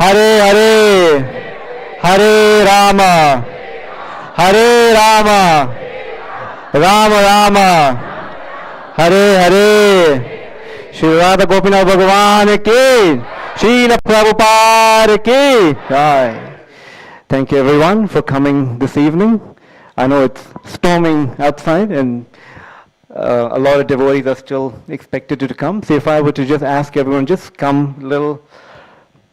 Hare Hare, Hare Rama, Hare Rama, Rama Rama, Hare Hare. Shri Radha Gopinath Bhagavan ki, Srila Prabhupada ki. Jai. Thank you everyone for coming this evening. I know it's storming outside and a lot of devotees are still expected to come. So if I were to just ask everyone, just come a little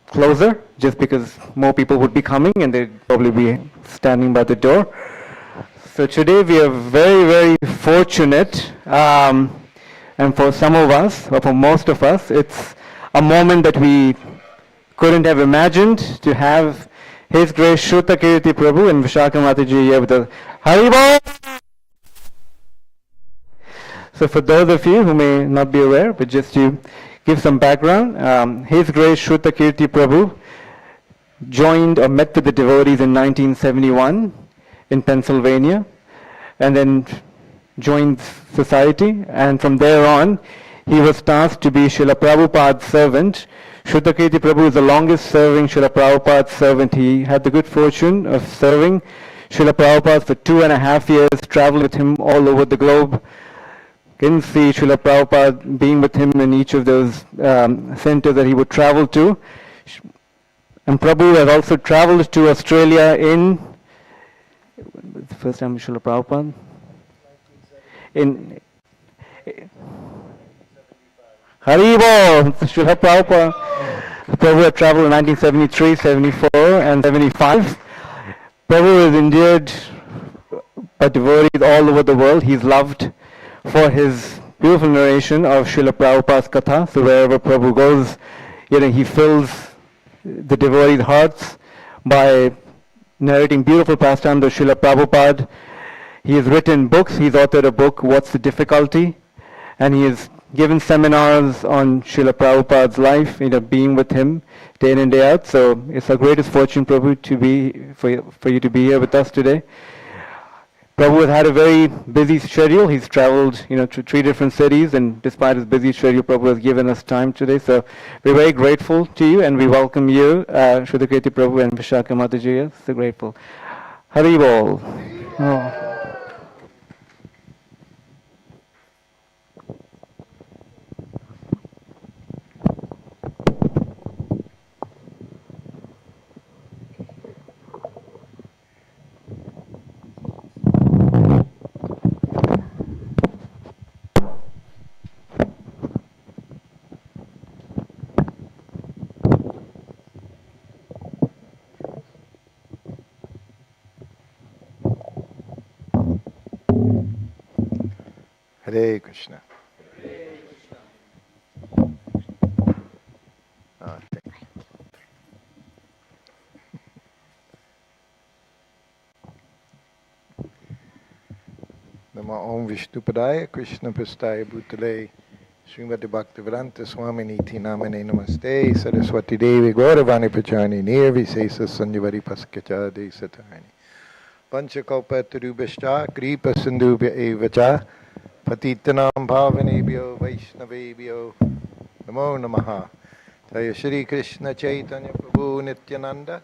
closer, just because more people would be coming and they'd probably be standing by the door. So today we are very, very fortunate, and for some of us, or for most of us, it's a moment that we couldn't have imagined to have His Grace Srutakirti Prabhu and Vishaka Mataji here with us. Haribol! So for those of you who may not be aware, but just to give some background, His Grace Srutakirti Prabhu joined or met with the devotees in 1971 in Pennsylvania, and then joined society, and from there on he was tasked to be Srila Prabhupada's servant. Srutakirti Prabhu is the longest serving Srila Prabhupada's servant. He had the good fortune of serving Srila Prabhupada for 2.5 years, traveled with him all over the globe. Didn't see Srila Prabhupada being with him in each of those centers that he would travel to. And Prabhu has also traveled to Australia in, the first time Srila Prabhupada? In Haribo, Srila Prabhupada. Prabhu had traveled in 1973, 74, and 75. Prabhu is endeared by devotees all over the world. He's loved for his beautiful narration of Srila Prabhupada's Katha. So wherever Prabhu goes, he fills the devotees' hearts by narrating beautiful pastimes of Srila Prabhupada. He has written books. He's authored a book, What's the Difficulty? And he has given seminars on Srila Prabhupada's life, being with him day in and day out. So it's our greatest fortune, Prabhu, for you to be here with us today. Prabhu has had a very busy schedule. He's traveled, to 3 different cities, and despite his busy schedule, Prabhu has given us time today. So we're very grateful to you, and we welcome you, Srutakirti Prabhu and Vishaka Mataji. So grateful. Haribol. Oh. Hare Krishna. Nama Om Vishnupadaya Krishna Prastaya Bhutale Srimati Bhaktivedanta Swami Niti Namane Namaste Saraswati Devi Gauravani Pachani Nirvisesa Sanjavari Paskacha Desatani Panchakalpa Tarubhashta Kripa Sindhubhya Evacha Patitanam Bhavanebhyo Vaishnavebhyo Namo Namaha Jaya Shri Krishna Chaitanya Prabhu Nityananda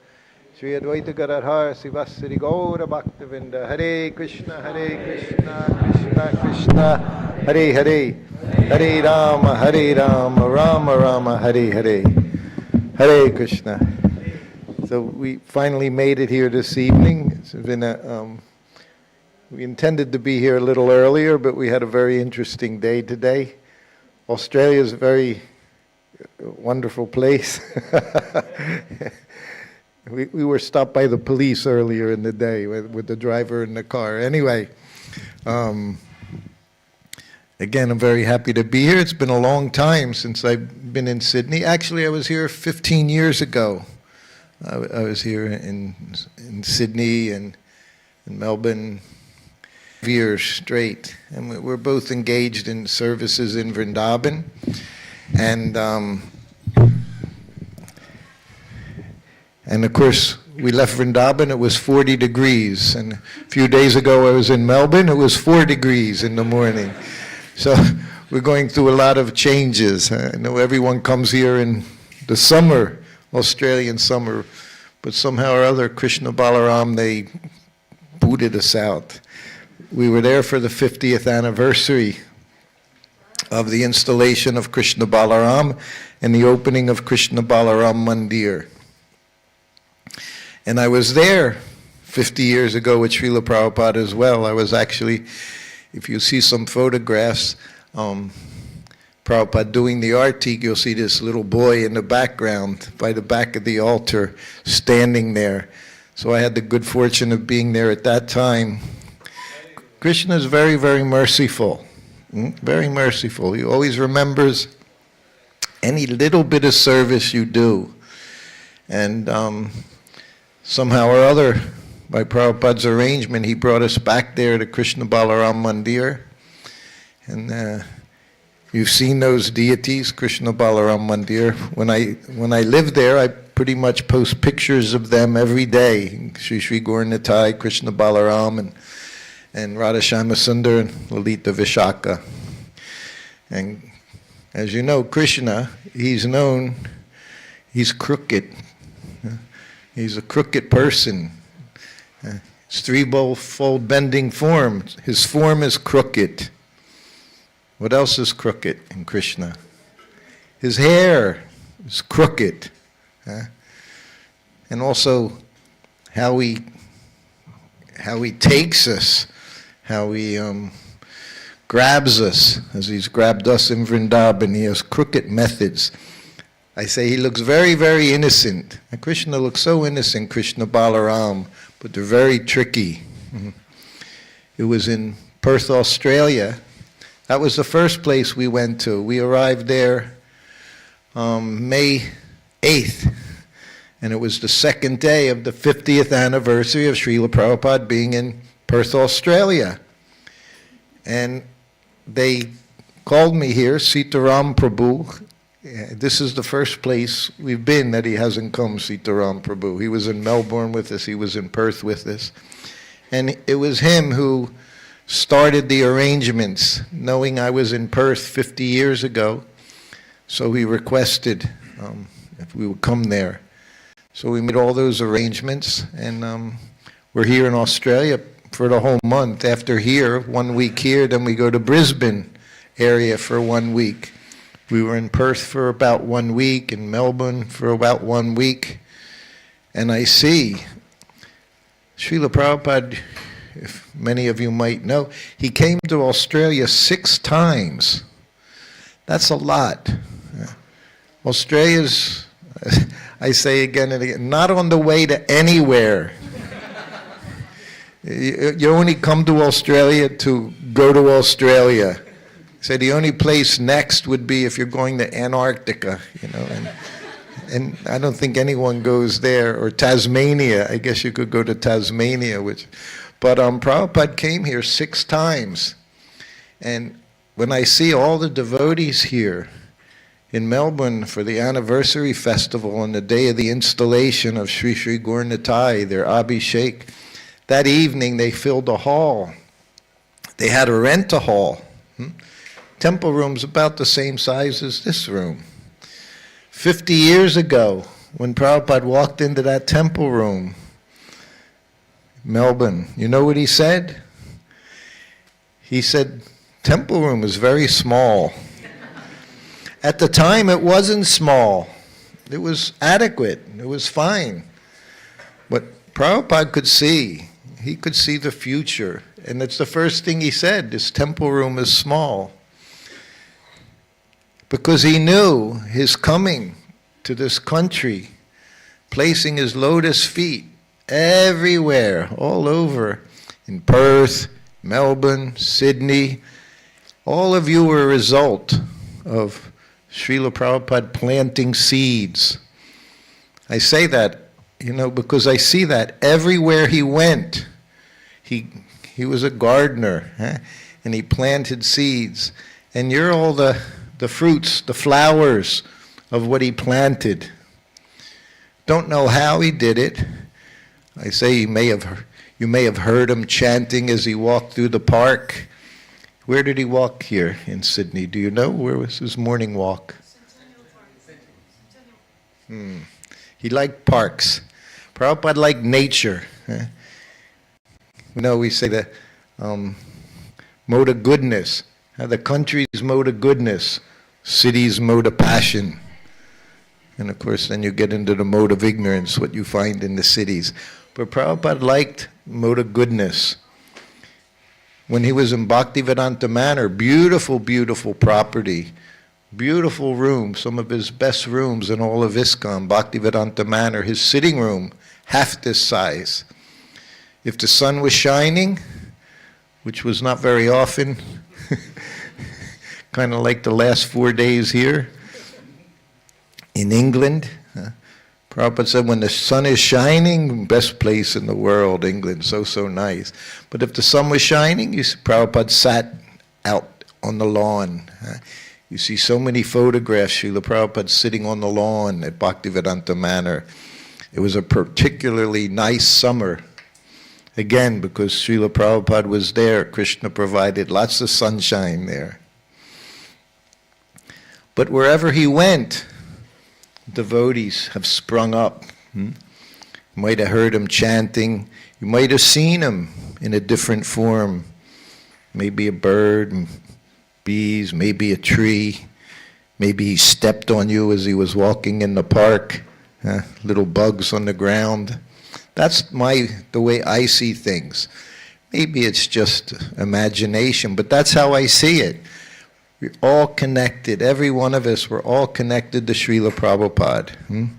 Shri Advaita Gadadhar Sivasari Gaura Bhaktivinda Hare Krishna Krishna Krishna Hare Hare Hare Rama Rama Rama Hare Hare Hare Krishna. So we finally made it here this evening. It's been we intended to be here a little earlier, but we had a very interesting day today. Australia is a very wonderful place. We were stopped by the police earlier in the day with the driver in the car. Anyway, again, I'm very happy to be here. It's been a long time since I've been in Sydney. Actually, I was here 15 years ago. I was here in Sydney and in Melbourne, years straight. And we're both engaged in services in Vrindavan. And of course, we left Vrindavan, it was 40 degrees. And a few days ago, I was in Melbourne, it was 4 degrees in the morning. So we're going through a lot of changes. I know everyone comes here in the summer Australian summer, but somehow or other Krishna Balaram, they booted us out. We were there for the 50th anniversary of the installation of Krishna Balaram and the opening of Krishna Balaram Mandir. And I was there 50 years ago with Srila Prabhupada as well. I was actually, if you see some photographs, Prabhupada doing the arti, you'll see this little boy in the background by the back of the altar standing there. So I had the good fortune of being there at that time. Krishna is very, very merciful. Very merciful. He always remembers any little bit of service you do. And somehow or other, by Prabhupada's arrangement, he brought us back there to Krishna Balaram Mandir. And you've seen those deities, Krishna Balaram Mandir. When I lived there, I pretty much post pictures of them every day. Shri Shri Gaur Nitai, Krishna Balaram, and Radha Shyama and Lalita Vishaka. And as you know, Krishna, he's crooked. He's a crooked person. His three-fold bending form. His form is crooked. What else is crooked in Krishna? His hair is crooked. And also how he takes us, how he grabs us, as he's grabbed us in Vrindavan. He has crooked methods. I say he looks very, very innocent. And Krishna looks so innocent, Krishna Balaram, but they're very tricky. It was in Perth, Australia. That was the first place we went to. We arrived there May 8th. And it was the second day of the 50th anniversary of Srila Prabhupada being in Perth, Australia. And they called me here, Sitaram Prabhu. This is the first place we've been that he hasn't come, Sitaram Prabhu. He was in Melbourne with us, he was in Perth with us. And it was him who started the arrangements, knowing I was in Perth 50 years ago. So he requested if we would come there. So we made all those arrangements, and we're here in Australia for the whole month. After here, 1 week here, then we go to Brisbane area for 1 week. We were in Perth for about 1 week, in Melbourne for about 1 week. And I see Srila Prabhupada, if many of you might know, he came to Australia 6 times. That's a lot. Australia's, I say again and again, not on the way to anywhere. You only come to Australia to go to Australia. So the only place next would be if you're going to Antarctica, you know, and I don't think anyone goes there, or Tasmania. I guess you could go to Tasmania, but Prabhupada came here 6 times. And when I see all the devotees here in Melbourne for the anniversary festival on the day of the installation of Shri Shri Gaur Nitai, their Abhishek, that evening they filled a hall. They had to rent a hall. Temple room's about the same size as this room. 50 years ago, when Prabhupada walked into that temple room, Melbourne, you know what he said? He said, temple room is very small. At the time, it wasn't small. It was adequate. It was fine. But Prabhupada could see. He could see the future. And it's the first thing he said, this temple room is small. Because he knew his coming to this country, placing his lotus feet everywhere, all over, in Perth, Melbourne, Sydney. All of you were a result of Srila Prabhupada planting seeds. I say that, you know, because I see that everywhere he went. He was a gardener, and he planted seeds. And you're all the fruits, the flowers of what he planted. Don't know how he did it. I say you may have heard him chanting as he walked through the park. Where did he walk here in Sydney? Do you know? Where was his morning walk? He liked parks. Prabhupada liked nature. You know, we say the mode of goodness. The country's mode of goodness. City's mode of passion. And of course, then you get into the mode of ignorance, what you find in the cities. But Prabhupada liked mode of goodness. When he was in Bhaktivedanta Manor, beautiful, beautiful property, beautiful room, some of his best rooms in all of ISKCON, Bhaktivedanta Manor, his sitting room, half this size. If the sun was shining, which was not very often, kind of like the last 4 days here in England, Prabhupada said, when the sun is shining, best place in the world, England, so nice. But if the sun was shining, Prabhupada sat out on the lawn. You see so many photographs, Srila Prabhupada sitting on the lawn at Bhaktivedanta Manor. It was a particularly nice summer. Again, because Srila Prabhupada was there, Krishna provided lots of sunshine there. But wherever he went, devotees have sprung up. You might have heard him chanting. You might have seen him in a different form. Maybe a bird, bees, maybe a tree. Maybe he stepped on you as he was walking in the park. Little bugs on the ground. That's the way I see things. Maybe it's just imagination, but that's how I see it. We're all connected. Every one of us, we're all connected to Srila Prabhupada.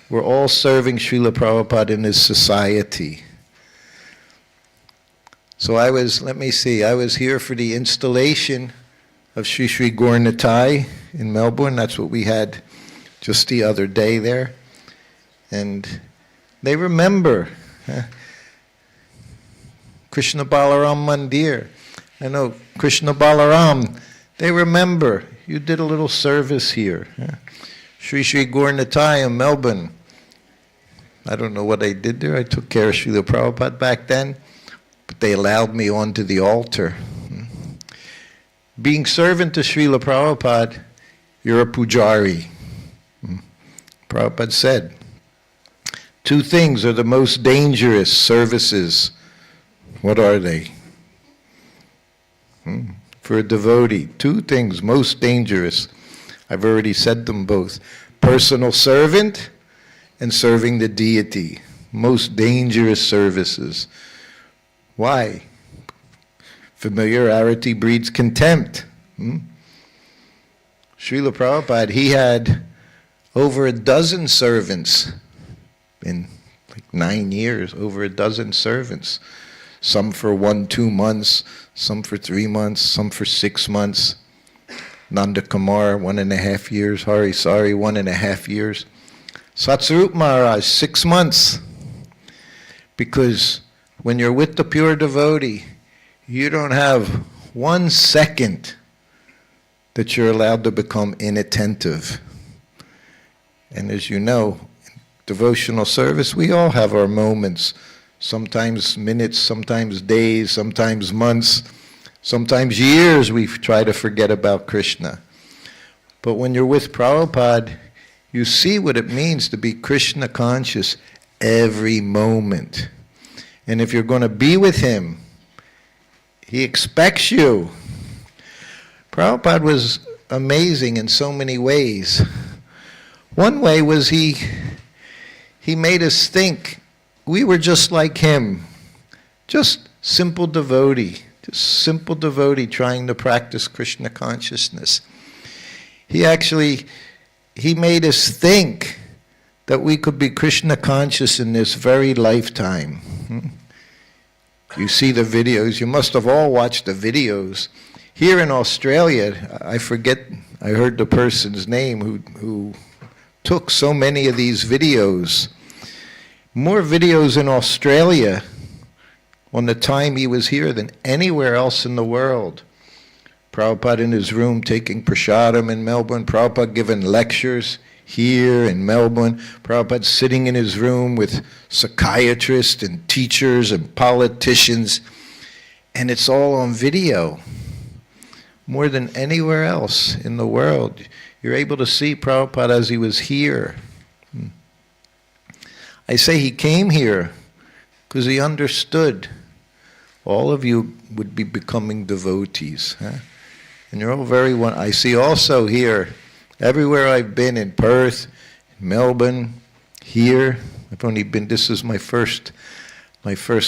We're all serving Srila Prabhupada in his society. So I was here for the installation of Sri Sri Gaur Nitai in Melbourne. That's what we had just the other day there. And they remember Krishna Balaram Mandir. I know Krishna Balaram, they remember you did a little service here. Sri Sri Gaur Nitai in Melbourne. I don't know what I did there. I took care of Srila Prabhupada back then, but they allowed me onto the altar. Being servant to Srila Prabhupada, you're a pujari. Prabhupada said, 2 things are the most dangerous services. What are they? For a devotee, 2 things most dangerous. I've already said them both. Personal servant and serving the deity. Most dangerous services. Why? Familiarity breeds contempt. Srila Prabhupada, he had over a dozen servants in like 9 years, over a dozen servants. Some for 1-2 months, some for 3 months, some for 6 months. Nanda Kumar, 1.5 years. Hari Sari, 1.5 years. Satsarup Maharaj, 6 months. Because when you're with the pure devotee, you don't have 1 second that you're allowed to become inattentive. And as you know, devotional service, we all have our moments. Sometimes minutes, sometimes days, sometimes months, sometimes years we try to forget about Krishna. But when you're with Prabhupada, you see what it means to be Krishna conscious every moment. And if you're going to be with him, he expects you. Prabhupada was amazing in so many ways. One way was he made us think we were just like him. Just simple devotee trying to practice Krishna consciousness. He made us think that we could be Krishna conscious in this very lifetime. You see the videos, you must have all watched the videos. Here in Australia, I heard the person's name who took so many of these videos. More videos in Australia on the time he was here than anywhere else in the world. Prabhupada in his room taking prasadam in Melbourne, Prabhupada giving lectures here in Melbourne, Prabhupada sitting in his room with psychiatrists and teachers and politicians, and it's all on video. More than anywhere else in the world. You're able to see Prabhupada as he was here. I say he came here because he understood all of you would be becoming devotees. Huh? And you're all very one. I see also here, everywhere I've been, in Perth, in Melbourne, here, I've only been, this is my first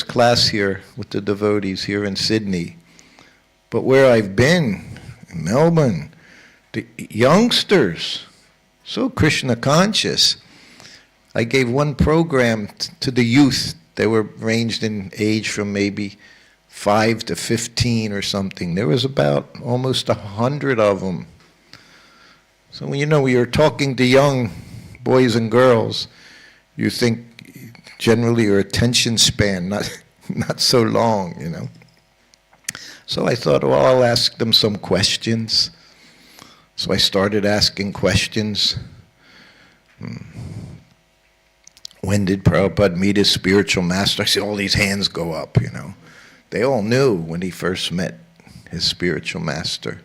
class here with the devotees here in Sydney. But where I've been, in Melbourne, the youngsters, so Krishna conscious. I gave one program to the youth. They were ranged in age from maybe 5 to 15 or something. There was about almost 100 of them. So when you're talking to young boys and girls, you think generally your attention span not so long, So I thought, well, I'll ask them some questions. So I started asking questions. When did Prabhupada meet his spiritual master? I see all these hands go up, They all knew when he first met his spiritual master.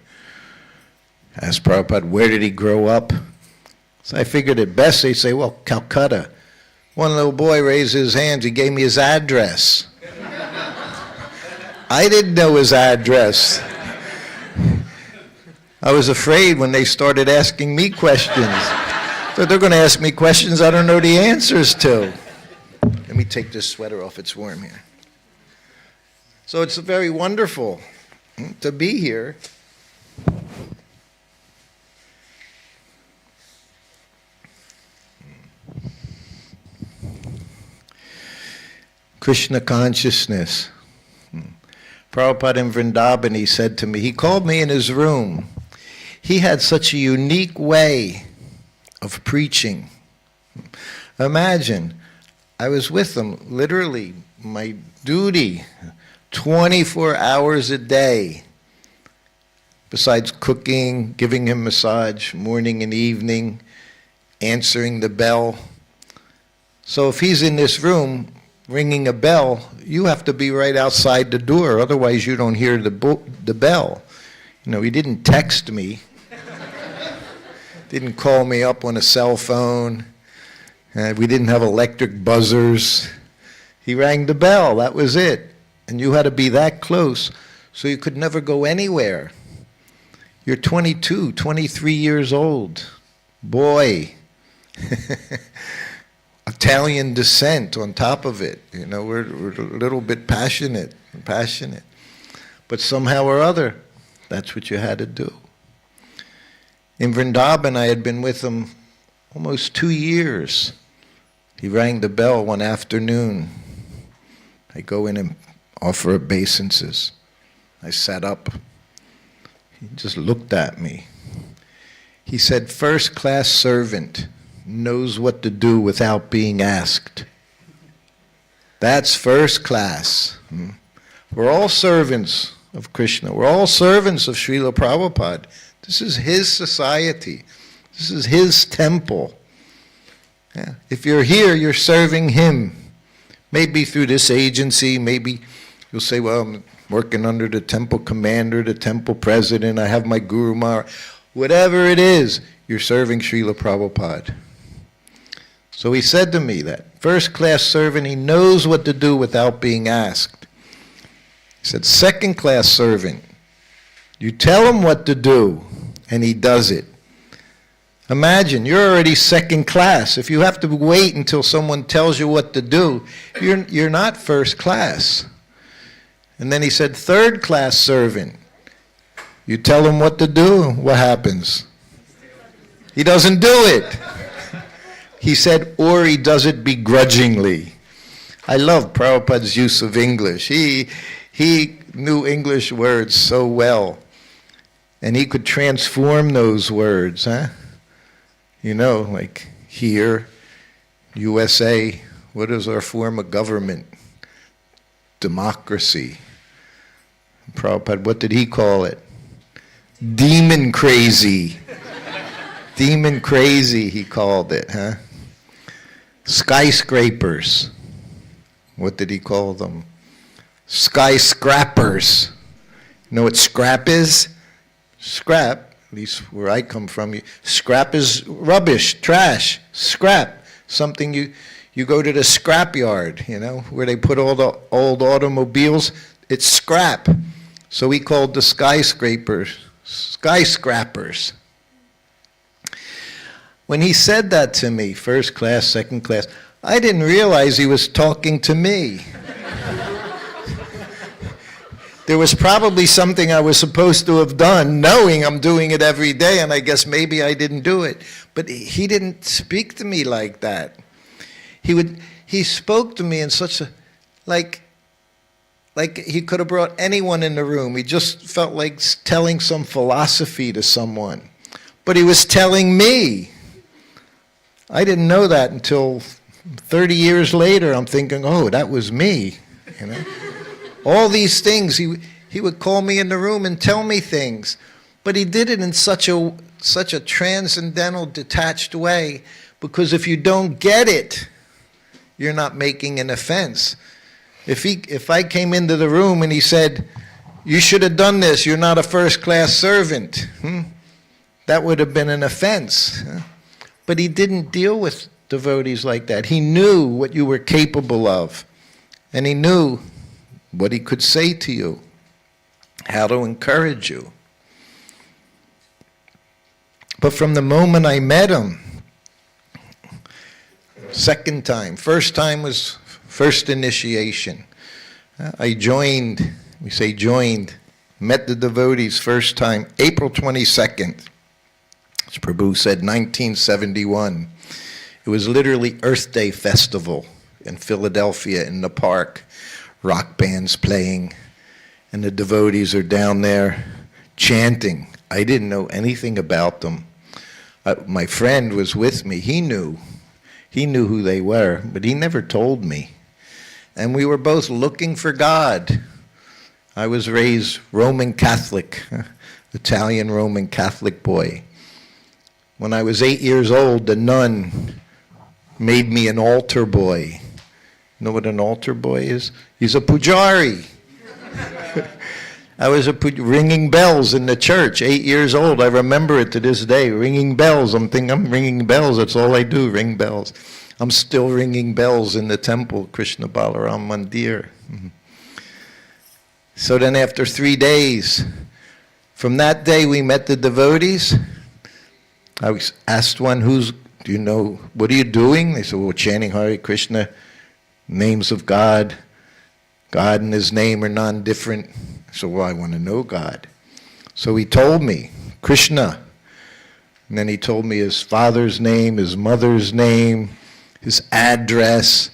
Asked Prabhupada, where did he grow up? So I figured it best they'd say, well, Calcutta. One little boy raised his hands, he gave me his address. I didn't know his address. I was afraid when they started asking me questions. So they're going to ask me questions I don't know the answers to. Let me take this sweater off, it's warm here. So it's very wonderful to be here. Krishna consciousness. Prabhupada in Vrindavan, he said to me, he called me in his room. He had such a unique way of preaching. Imagine, I was with him, literally, my duty, 24 hours a day, besides cooking, giving him massage, morning and evening, answering the bell. So if he's in this room ringing a bell, you have to be right outside the door, otherwise you don't hear the bell. He didn't text me, didn't call me up on a cell phone, we didn't have electric buzzers. He rang the bell, that was it. And you had to be that close, so you could never go anywhere. You're 22, 23 years old, boy. Italian descent on top of it. We're a little bit passionate. But somehow or other, that's what you had to do. In Vrindavan, I had been with him almost 2 years. He rang the bell one afternoon. I go in and offer obeisances. I sat up. He just looked at me. He said, first-class servant knows what to do without being asked. That's first class. We're all servants of Krishna. We're all servants of Srila Prabhupada. This is his society. This is his temple. Yeah. If you're here, you're serving him. Maybe through this agency, maybe you'll say, well, I'm working under the temple commander, the temple president, I have my Guru Maharaj. Whatever it is, you're serving Srila Prabhupada. So he said to me that first-class servant, he knows what to do without being asked. He said, second-class servant, you tell him what to do, and he does it. Imagine, you're already second class. If you have to wait until someone tells you what to do, you're not first class. And then he said, third-class servant, you tell him what to do, what happens? He doesn't do it. He said, or he does it begrudgingly. I love Prabhupada's use of English. He knew English words so well. And he could transform those words, huh? Like here, USA, what is our form of government? Democracy. Prabhupada, what did he call it? Demon crazy. Demon crazy, he called it, huh? Skyscrapers. What did he call them? Skyscrapers. You know what scrap is? Scrap, at least where I come from, scrap is rubbish, trash, scrap. something you go to the scrap yard, you know, where they put all the old automobiles. It's scrap. So we called the skyscrapers. When he said that to me, first class, second class, I didn't realize he was talking to me. There was probably something I was supposed to have done, knowing I'm doing it every day, and I guess maybe I didn't do it. But he didn't speak to me like that. He spoke to me in such a, like he could have brought anyone in the room. He just felt like telling some philosophy to someone. But he was telling me. I didn't know that until 30 years later. I'm thinking, oh, that was me, you know. All these things, he would call me in the room and tell me things. But he did it in such a transcendental, detached way, because if you don't get it, you're not making an offense. If I came into the room and he said, you should have done this, you're not a first-class servant, that would have been an offense. But he didn't deal with devotees like that. He knew what you were capable of, and he knew what he could say to you, how to encourage you. But from the moment I met him, second time, first time was first initiation. I joined, we say joined, met the devotees first time, April 22nd, as Prabhu said, 1971. It was literally Earth Day Festival in Philadelphia in the park. Rock bands playing, and the devotees are down there chanting. I didn't know anything about them. My friend was with me. He knew who they were, but he never told me. And we were both looking for God. I was raised Roman Catholic, Italian Roman Catholic boy. When I was 8 years old, the nun made me an altar boy. You know what an altar boy is? He's a pujari. I was ringing bells in the church, 8 years old. I remember it to this day, ringing bells. I'm thinking, I'm ringing bells. That's all I do, ring bells. I'm still ringing bells in the temple, Krishna Balaram Mandir. So then after 3 days, from that day we met the devotees. I was asked one, do you know, what are you doing? They said, well, we're chanting Hare Krishna, names of God. God and his name are non-different. So, well, I want to know God. So he told me, Krishna. And then he told me his father's name, his mother's name, his address,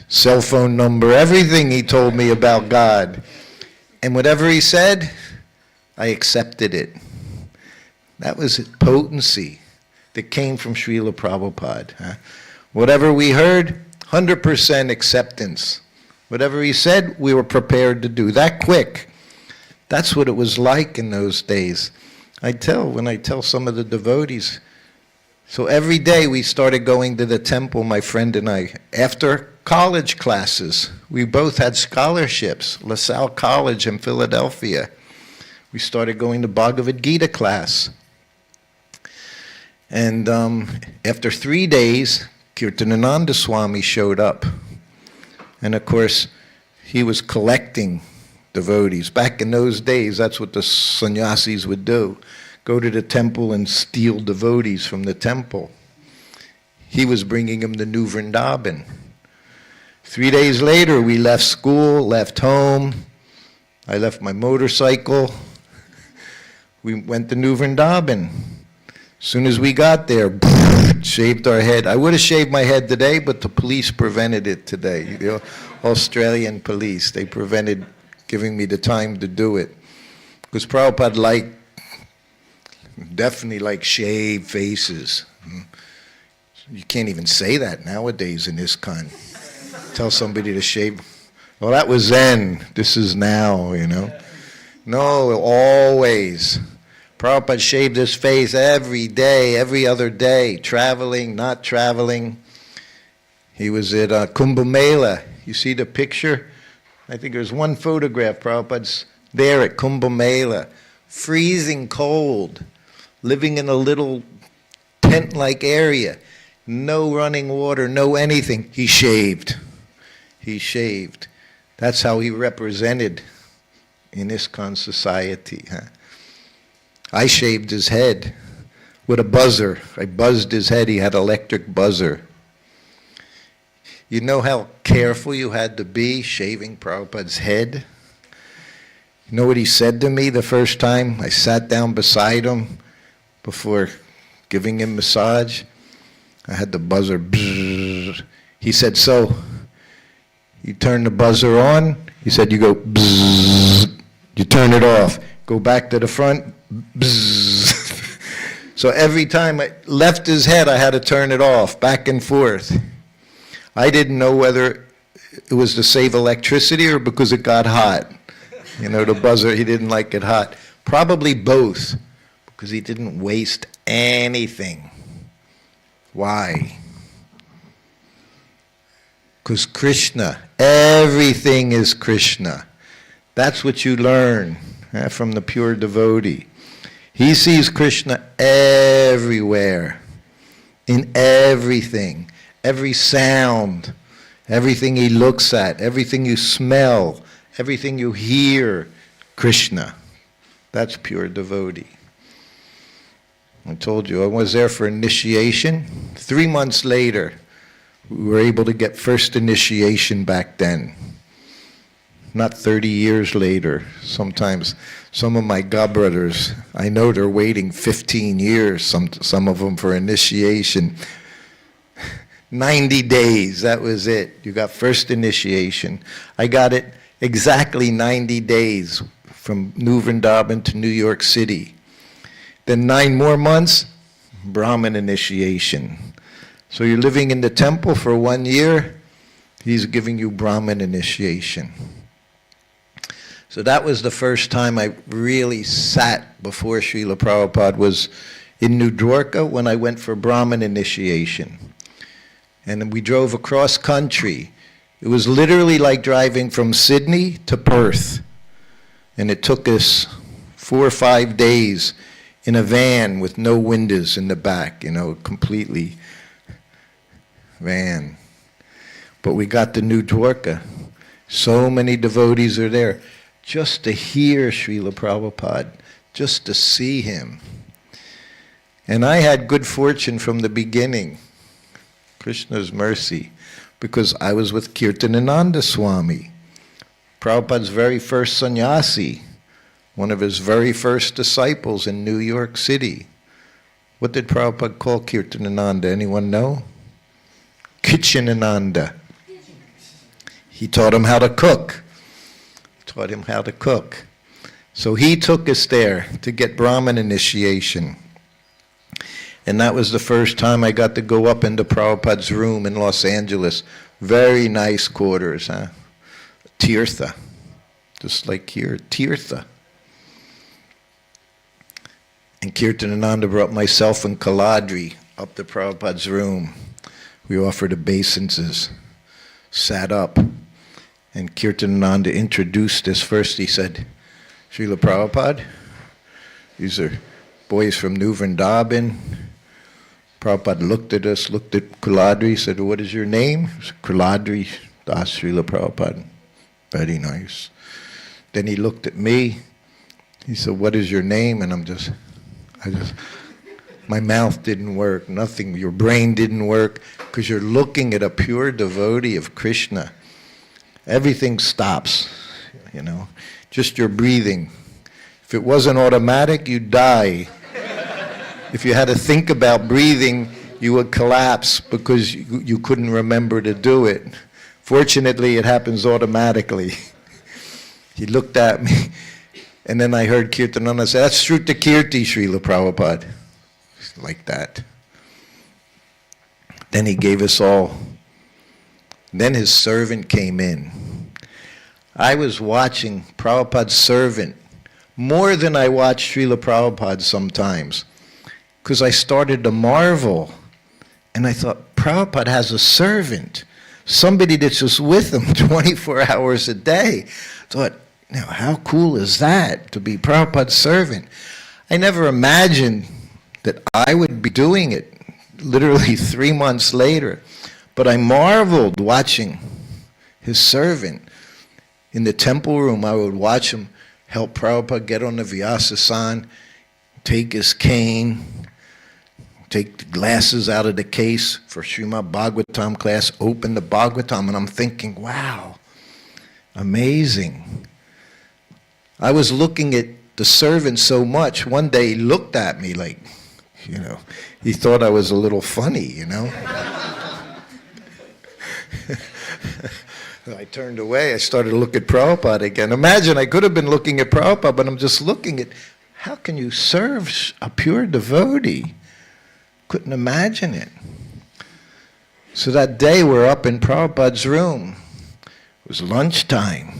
cell phone number, everything he told me about God. And whatever he said, I accepted it. That was potency that came from Srila Prabhupada. Whatever we heard, 100% acceptance. Whatever he said, we were prepared to do. That quick. That's what it was like in those days. When I tell some of the devotees. So every day we started going to the temple, my friend and I. After college classes, we both had scholarships. LaSalle College in Philadelphia. We started going to Bhagavad Gita class. And after 3 days, Kirtanananda Swami showed up. And of course, he was collecting devotees. Back in those days, that's what the sannyasis would do. Go to the temple and steal devotees from the temple. He was bringing them to New Vrindavan. 3 days later, we left school, left home. I left my motorcycle. We went to New Vrindavan. As soon as we got there, shaved our head. I would have shaved my head today, but the police prevented it today. The Australian police, they prevented giving me the time to do it. Because Prabhupada definitely liked shaved faces. You can't even say that nowadays in ISKCON. Tell somebody to shave. Well, that was then. This is now, you know. No, always. Prabhupada shaved his face every day, every other day, traveling, not traveling. He was at Kumbh Mela. You see the picture? I think there's one photograph. Prabhupada's there at Kumbh Mela, freezing cold, living in a little tent-like area. no running water, no anything. He shaved. He shaved. That's how he represented in ISKCON society. Huh? I shaved his head with a buzzer. I buzzed his head. He had an electric buzzer. You know how careful you had to be shaving Prabhupada's head? You know what he said to me the first time I sat down beside him before giving him massage? I had the buzzer. Bzzz. He said, so, you turn the buzzer on. He said, you go bzzz. You turn it off. Go back to the front. Bzzz. So every time I left his head, I had to turn it off, back and forth. I didn't know whether it was to save electricity or because it got hot. You know, the buzzer, he didn't like it hot. Probably both, because he didn't waste anything. Why? Because Krishna, everything is Krishna. That's what you learn from the pure devotee. He sees Krishna everywhere, in everything, every sound, everything he looks at, everything you smell, everything you hear, Krishna. That's pure devotee. I told you, I was there for initiation. 3 months later, we were able to get first initiation back then. Not 30 years later. Sometimes some of my godbrothers, I know they're waiting 15 years, some of them for initiation. 90 days, that was it. You got first initiation. I got it exactly 90 days from New Vrindavan to New York City. Then 9 more months, Brahmin initiation. So you're living in the temple for 1 year, he's giving you Brahmin initiation. So that was the first time I really sat before Srila Prabhupada. Was in New Dwarka when I went for Brahmin initiation. And we drove across country. It was literally like driving from Sydney to Perth. And it took us 4 or 5 days in a van with no windows in the back, you know, completely van. But we got to New Dwarka. So many devotees are there. Just to hear Srila Prabhupada, just to see him. And I had good fortune from the beginning, Krishna's mercy, because I was with Kirtanananda Swami, Prabhupada's very first sannyasi, one of his very first disciples in New York City. What did Prabhupada call Kirtanananda? Anyone know? Kitchenananda. He taught him how to cook. Taught him how to cook. So he took us there to get Brahmin initiation. And that was the first time I got to go up into Prabhupada's room in Los Angeles. Very nice quarters, huh? Tirtha. Just like here, Tirtha. And Kirtanananda brought myself and Kaladri up to Prabhupada's room. We offered obeisances, sat up. And Kirtanananda introduced us first. He said, Srila Prabhupada, these are boys from New Vrindavan. Prabhupada looked at us, looked at Kuladri, said, what is your name? Kuladri Das Srila Prabhupada. Very nice. Then he looked at me. He said, what is your name? And my mouth didn't work, nothing. Your brain didn't work, because you're looking at a pure devotee of Krishna. Everything stops, you know, just your breathing. If it wasn't automatic, you'd die. If you had to think about breathing, you would collapse because you couldn't remember to do it. Fortunately, it happens automatically. He looked at me, and then I heard Kirtananda say, that's Srutakirti, Srila Prabhupada. Like that. Then he gave us all. Then his servant came in. I was watching Prabhupada's servant more than I watched Srila Prabhupada sometimes, because I started to marvel. And I thought, Prabhupada has a servant, somebody that's just with him 24 hours a day. I thought, now how cool is that, to be Prabhupada's servant? I never imagined that I would be doing it literally 3 months later. But I marveled watching his servant. In the temple room, I would watch him help Prabhupada get on the Vyasa-san, take his cane, take the glasses out of the case for Srimad Bhagavatam class, open the Bhagavatam, and I'm thinking, wow, amazing. I was looking at the servant so much, one day he looked at me like, he thought I was a little funny, I turned away, I started to look at Prabhupada again. Imagine, I could have been looking at Prabhupada, but I'm just looking at, how can you serve a pure devotee? Couldn't imagine it. So that day we're up in Prabhupada's room. It was lunchtime.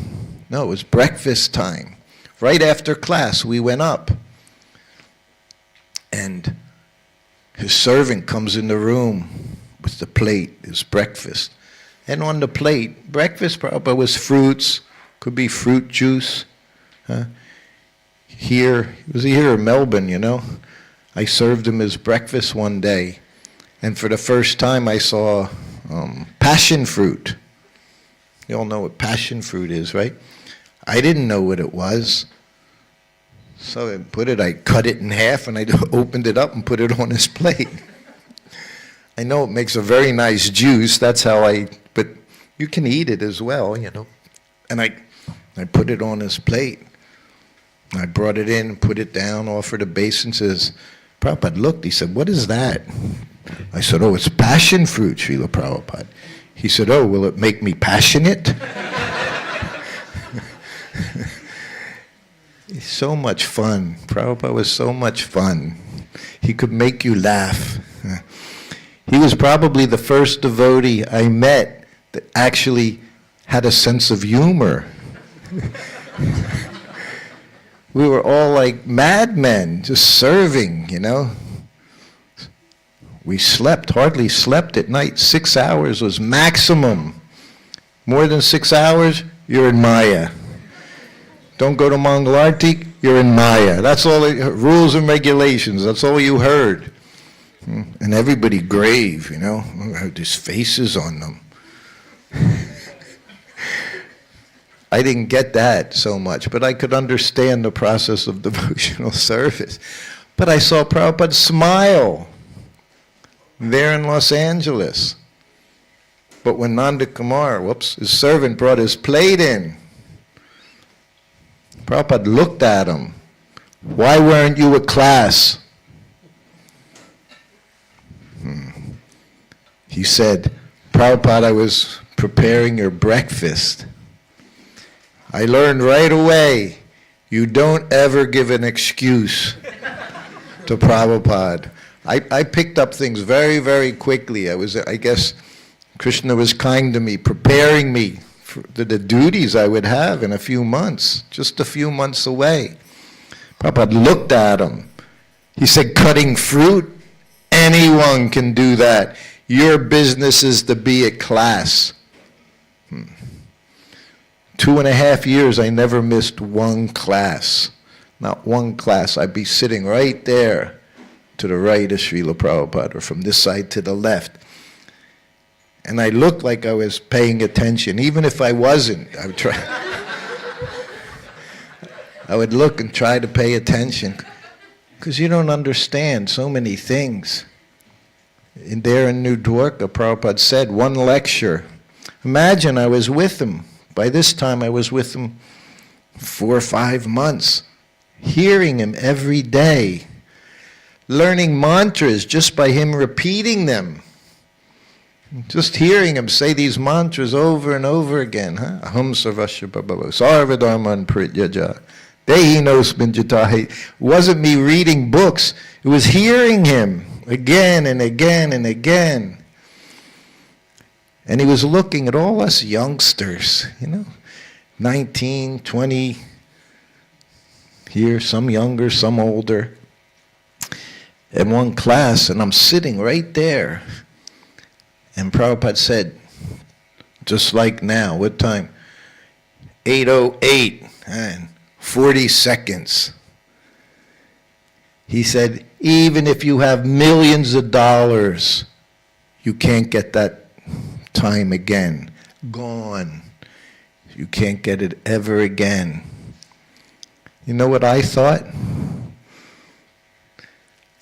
No, it was breakfast time. Right after class, we went up. And his servant comes in the room with the plate, his breakfast. And on the plate, breakfast Prabhupada was fruits, could be fruit juice. Here, it was here in Melbourne, I served him his breakfast one day. And for the first time I saw passion fruit. You all know what passion fruit is, right? I didn't know what it was. So I cut it in half and I opened it up and put it on his plate. I know it makes a very nice juice, that's how but you can eat it as well, And I put it on his plate. I brought it in, put it down, offered a basin, says, Prabhupada looked, he said, what is that? I said, oh, it's passion fruit, Srila Prabhupada. He said, oh, will it make me passionate? It's so much fun. Prabhupada was so much fun. He could make you laugh. He was probably the first devotee I met that actually had a sense of humor. We were all like madmen, just serving, We hardly slept at night. 6 hours was maximum. More than 6 hours, you're in Maya. Don't go to Mangalarti, you're in Maya. That's all the rules and regulations. That's all you heard. And everybody grave, had these faces on them. I didn't get that so much, but I could understand the process of devotional service. But I saw Prabhupada smile there in Los Angeles. But when Nanda Kumar, his servant brought his plate in, Prabhupada looked at him. Why weren't you at class? He said, Prabhupada, I was preparing your breakfast. I learned right away, you don't ever give an excuse to Prabhupada. I picked up things very, very quickly. I guess Krishna was kind to me, preparing me for the duties I would have in a few months, just a few months away. Prabhupada looked at him. He said, cutting fruit? Anyone can do that. Your business is to be at class. 2.5 years, I never missed one class. Not one class. I'd be sitting right there to the right of Srila Prabhupada, or from this side to the left. And I looked like I was paying attention. Even if I wasn't, I would try. I would look and try to pay attention. Because you don't understand so many things. There in New Dwarka, Prabhupada said, one lecture. Imagine I was with him. By this time I was with him 4 or 5 months, hearing him every day, learning mantras just by him repeating them. Just hearing him say these mantras over and over again. Aham sarvasya bhavo sarvadharman prityaja dehinosmin jatahe. It wasn't me reading books, it was hearing him again and again and again. And he was looking at all us youngsters, 19, 20, here, some younger, some older, in one class, and I'm sitting right there. And Prabhupada said, just like now, what time? 8:08 and 40 seconds. He said, even if you have millions of dollars, you can't get that time again. Gone. You can't get it ever again. You know what I thought?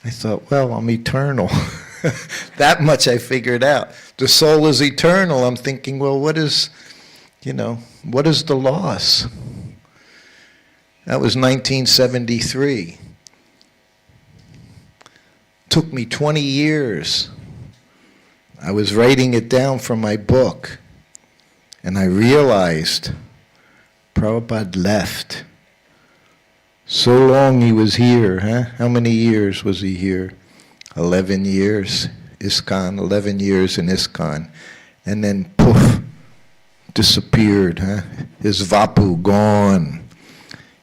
I thought, well, I'm eternal. That much I figured out. The soul is eternal. I'm thinking, well, what is the loss? That was 1973. Took me 20 years. I was writing it down from my book, and I realized Prabhupada left. So long he was here, huh? How many years was he here? 11 years, ISKCON, 11 years in ISKCON. And then poof, disappeared, huh? His vapu gone.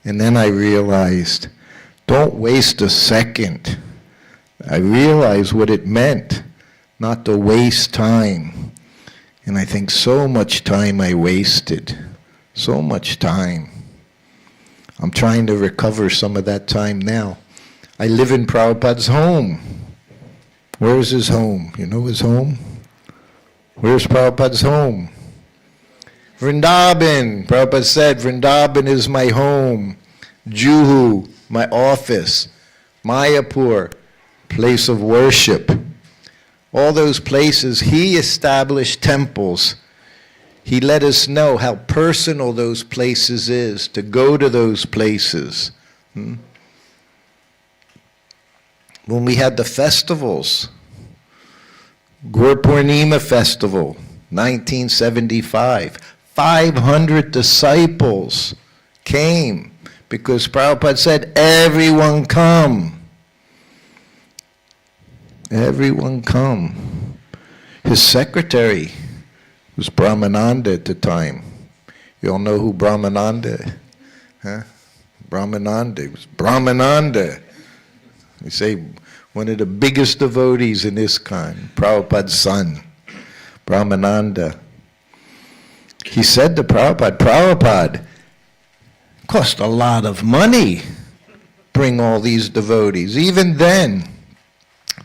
And then I realized, don't waste a second. I realized what it meant, not to waste time. And I think so much time I wasted, so much time. I'm trying to recover some of that time now. I live in Prabhupada's home. Where's his home? You know his home? Where's Prabhupada's home? Vrindavan. Prabhupada said, Vrindavan is my home. Juhu, my office. Mayapur, place of worship. All those places, he established temples. He let us know how personal those places is, to go to those places. When we had the festivals, Gur Purnima festival, 1975, 500 disciples came because Prabhupada said, everyone come. Everyone come. His secretary was Brahmananda at the time. You all know who Brahmananda? Huh? Brahmananda. It was Brahmananda. They say one of the biggest devotees in ISKCON, Prabhupada's son, Brahmananda. He said to Prabhupada, Prabhupada, it cost a lot of money bring all these devotees. Even then,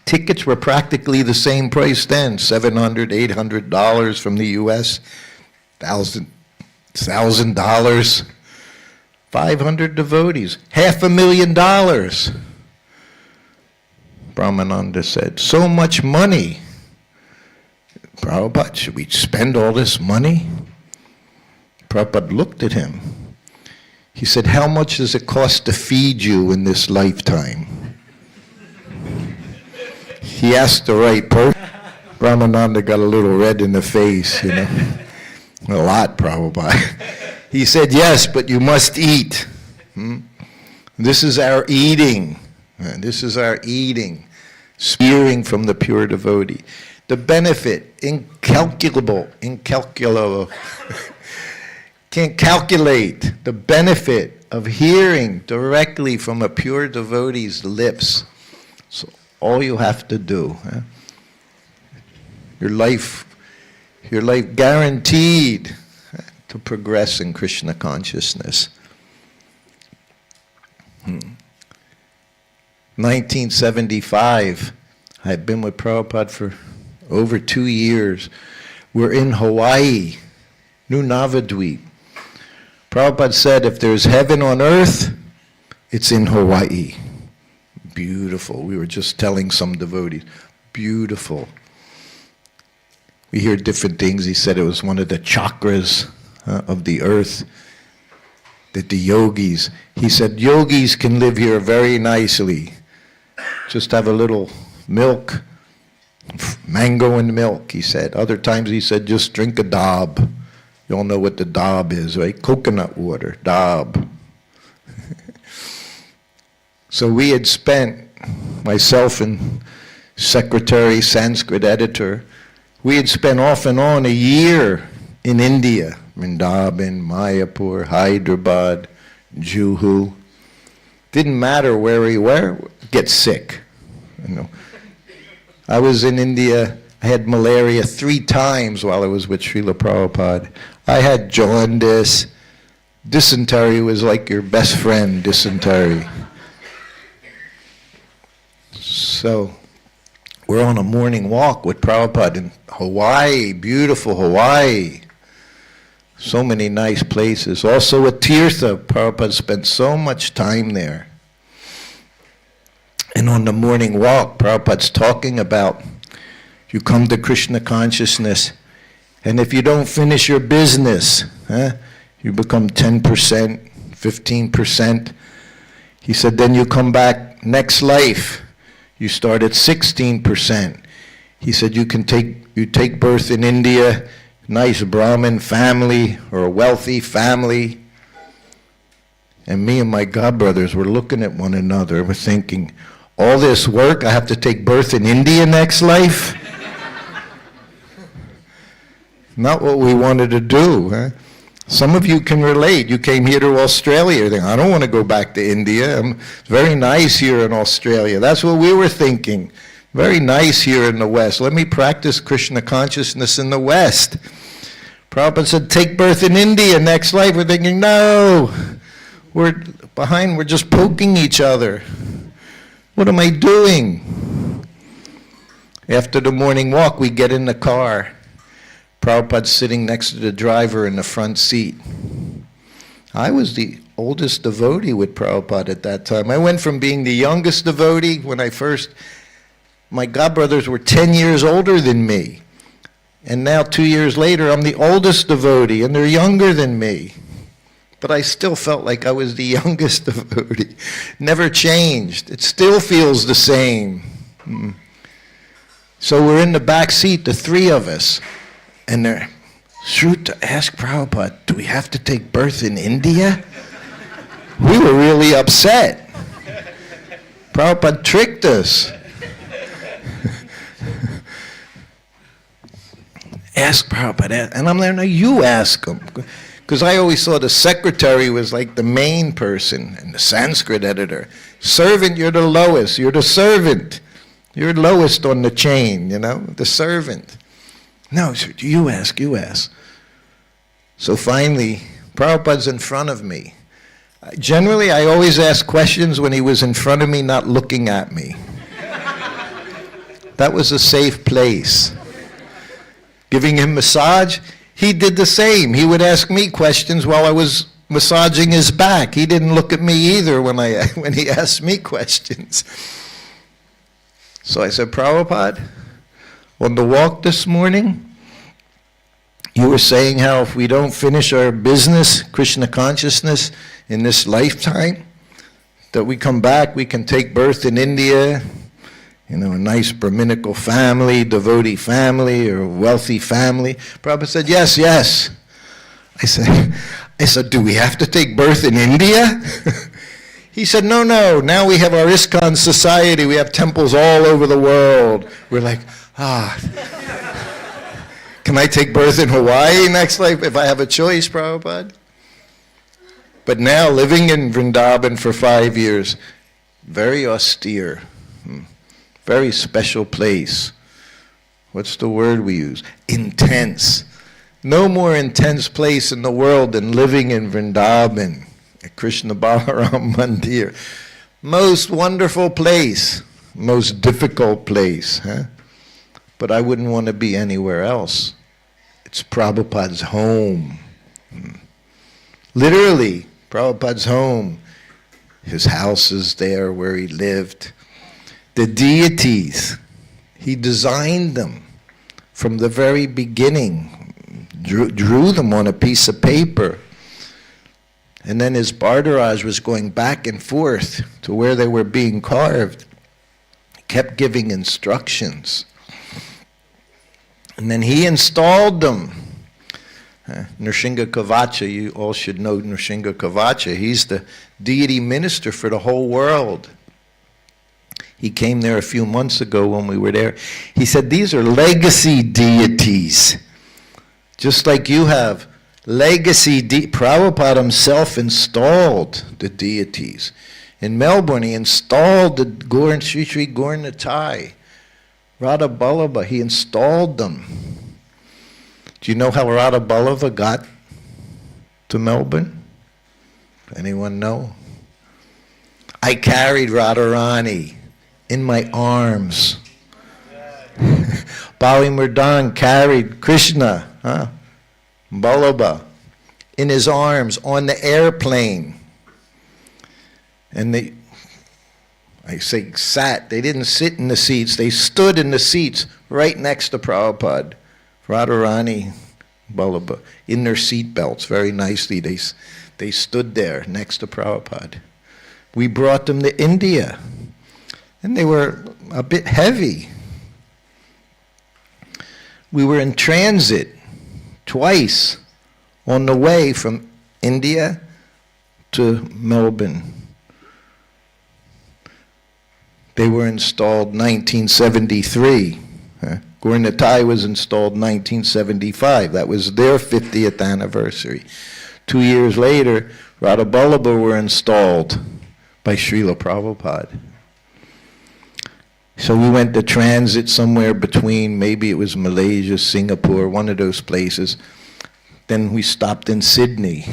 tickets were practically the same price then, $700, $800 from the US, $1,000, 500 devotees, $500,000. Brahmananda said, so much money. Prabhupada, should we spend all this money? Prabhupada looked at him. He said, how much does it cost to feed you in this lifetime? He asked the right person. Brahmananda got a little red in the face, A lot, Prabhupada. He said, yes, but you must eat. This is our eating. This is our eating. Spearing from the pure devotee. The benefit, incalculable. Can't calculate the benefit of hearing directly from a pure devotee's lips. So all you have to do, your life guaranteed to progress in Krishna consciousness. 1975, I've been with Prabhupada for over 2 years. We're in Hawaii, New Navadweep. Prabhupada said, if there's heaven on earth, it's in Hawaii. Beautiful. We were just telling some devotees. Beautiful. We hear different things. He said it was one of the chakras of the earth. That the yogis, he said, yogis can live here very nicely. Just have a little milk, mango and milk, he said. Other times he said, just drink a dab. You all know what the dab is, right? Coconut water, dab. So we had spent, myself and secretary, Sanskrit editor, we had spent off and on a year in India, Vrindavan, Mayapur, Hyderabad, Juhu. Didn't matter where we were, get sick. I was in India, I had malaria 3 times while I was with Srila Prabhupada. I had jaundice. Dysentery was like your best friend, dysentery. So we're on a morning walk with Prabhupada in Hawaii, beautiful Hawaii. So many nice places. Also at Tirtha, Prabhupada spent so much time there. And on the morning walk, Prabhupada's talking about you come to Krishna consciousness, and if you don't finish your business, you become 10%, 15%. He said, then you come back next life. You start at 16%. He said you take birth in India, nice Brahmin family or a wealthy family. And me and my godbrothers were looking at one another. We're thinking, all this work, I have to take birth in India next life? Not what we wanted to do. Huh? Some of you can relate. You came here to Australia. You think, I don't want to go back to India. It's very nice here in Australia. That's what we were thinking. Very nice here in the West. Let me practice Krishna consciousness in the West. Prabhupada said, take birth in India next life. We're thinking, no. We're just poking each other. What am I doing? After the morning walk, we get in the car. Prabhupada's sitting next to the driver in the front seat. I was the oldest devotee with Prabhupada at that time. I went from being the youngest devotee when my godbrothers were 10 years older than me. And now 2 years later, I'm the oldest devotee, and they're younger than me. But I still felt like I was the youngest devotee. Never changed. It still feels the same. So we're in the back seat, the three of us. And Shruta asked Prabhupada, do we have to take birth in India? We were really upset. Prabhupada tricked us. Ask Prabhupada. And I'm there, no, you ask him. Because I always saw the secretary was like the main person and the Sanskrit editor. Servant, you're the lowest. You're the servant. You're lowest on the chain, the servant. No, sir, you ask. So finally, Prabhupada's in front of me. Generally, I always ask questions when he was in front of me, not looking at me. That was a safe place. Giving him massage, he did the same. He would ask me questions while I was massaging his back. He didn't look at me either when he asked me questions. So I said, Prabhupada, on the walk this morning, you were saying how if we don't finish our business, Krishna consciousness, in this lifetime, that we come back, we can take birth in India, a nice Brahminical family, devotee family, or wealthy family. Prabhupada said, yes. I said, do we have to take birth in India? He said, no, now we have our ISKCON society, we have temples all over the world. We're like, can I take birth in Hawaii next life if I have a choice, Prabhupada? But now living in Vrindavan for 5 years, very austere, very special place. What's the word we use? Intense. No more intense place in the world than living in Vrindavan, at Krishna Balaram Mandir. Most wonderful place, most difficult place. But I wouldn't want to be anywhere else. It's Prabhupada's home. Literally, Prabhupada's home. His house is there where he lived. The deities, he designed them from the very beginning, drew them on a piece of paper. And then his bardaraj was going back and forth to where they were being carved. He kept giving instructions. And then he installed them. Nrsimha Kavacha, you all should know Nrsimha Kavacha. He's the deity minister for the whole world. He came there a few months ago when we were there. He said, these are legacy deities. Just like you have legacy Prabhupada himself installed the deities. In Melbourne, he installed the Sri Sri Gaur Nitai. Radha Ballabha, he installed them. Do you know how Radha Ballabha got to Melbourne? Anyone know? I carried Radharani in my arms. Bali Mridang carried Krishna, Ballabha, in his arms on the airplane. And they, I say sat, they didn't sit in the seats, they stood in the seats right next to Prabhupada. Radharani, Ballabha, in their seat belts, very nicely. They stood there next to Prabhupada. We brought them to India, and they were a bit heavy. We were in transit twice on the way from India to Melbourne. They were installed 1973. Gaura was installed 1975. That was their 50th anniversary. 2 years later, Radha Ballabha were installed by Srila Prabhupada. So we went to transit somewhere between, maybe it was Malaysia, Singapore, one of those places. Then we stopped in Sydney.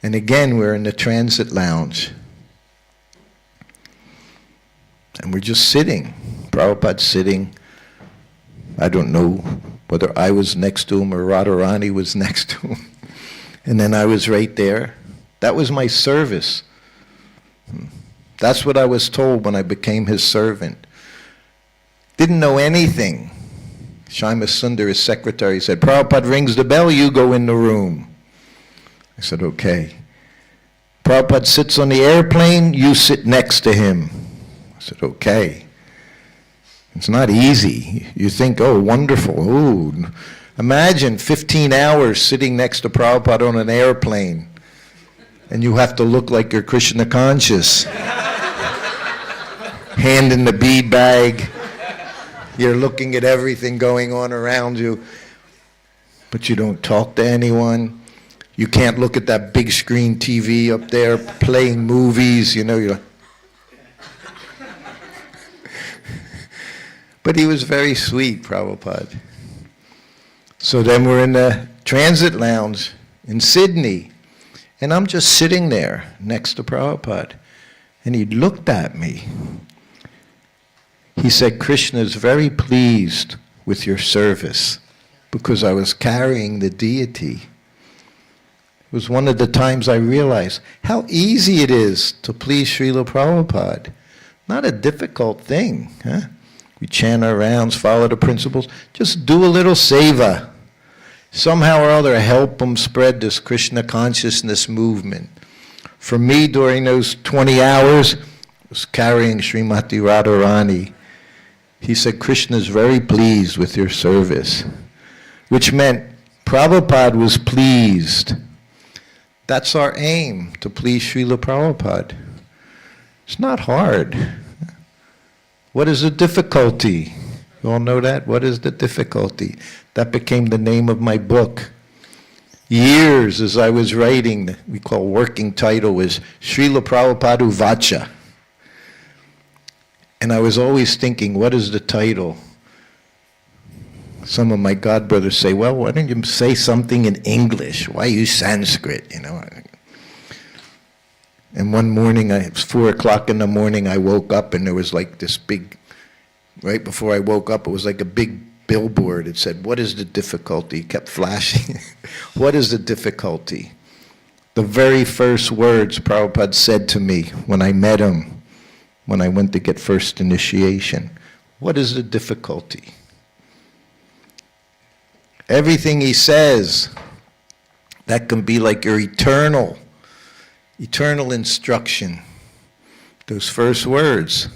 And again, we're in the transit lounge. And we're just sitting. Prabhupada's sitting. I don't know whether I was next to him or Radharani was next to him. And then I was right there. That was my service. That's what I was told when I became his servant. Didn't know anything. Shyamas Sundar, his secretary, said, Prabhupada rings the bell, you go in the room. I said, okay. Prabhupada sits on the airplane, you sit next to him. I said, okay. It's not easy. You think, oh, wonderful. Oh, imagine 15 hours sitting next to Prabhupada on an airplane, and you have to look like you're Krishna conscious. Hand in the bead bag. You're looking at everything going on around you, but you don't talk to anyone. You can't look at that big screen TV up there playing movies, you know. You're But he was very sweet, Prabhupada. So then we're in the transit lounge in Sydney, and I'm just sitting there next to Prabhupada. And he looked at me. He said, Krishna is very pleased with your service, because I was carrying the deity. It was one of the times I realized how easy it is to please Srila Prabhupada. Not a difficult thing, huh? We chant our rounds, follow the principles, just do a little seva. Somehow or other help them spread this Krishna consciousness movement. For me, during those 20 hours, I was carrying Srimati Radharani. He said, Krishna is very pleased with your service, which meant Prabhupada was pleased. That's our aim, to please Srila Prabhupada. It's not hard. What is the difficulty? You all know that? What is the difficulty? That became the name of my book. Years as I was writing, we call working title was Srila Prabhupada Vacha. And I was always thinking, what is the title? Some of my godbrothers say, well, why don't you say something in English? Why use Sanskrit, you know? And one morning, it was 4 o'clock in the morning, I woke up and there was like this big, right before I woke up, it was like a big billboard. It said, what is the difficulty? It kept flashing. What is the difficulty? The very first words Prabhupada said to me when I met him, when I went to get first initiation. What is the difficulty? Everything he says, that can be like your eternal instruction. Those first words.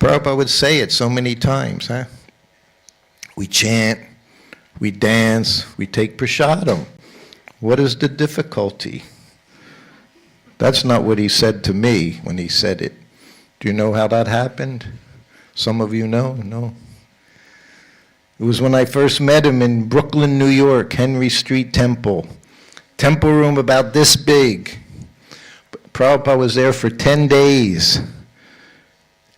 Prabhupada would say it so many times, huh? We chant, we dance, we take prasadam. What is the difficulty? That's not what he said to me when he said it. Do you know how that happened? Some of you know? No. It was when I first met him in Brooklyn, New York, Henry Street Temple. Temple room about this big. Prabhupada was there for 10 days.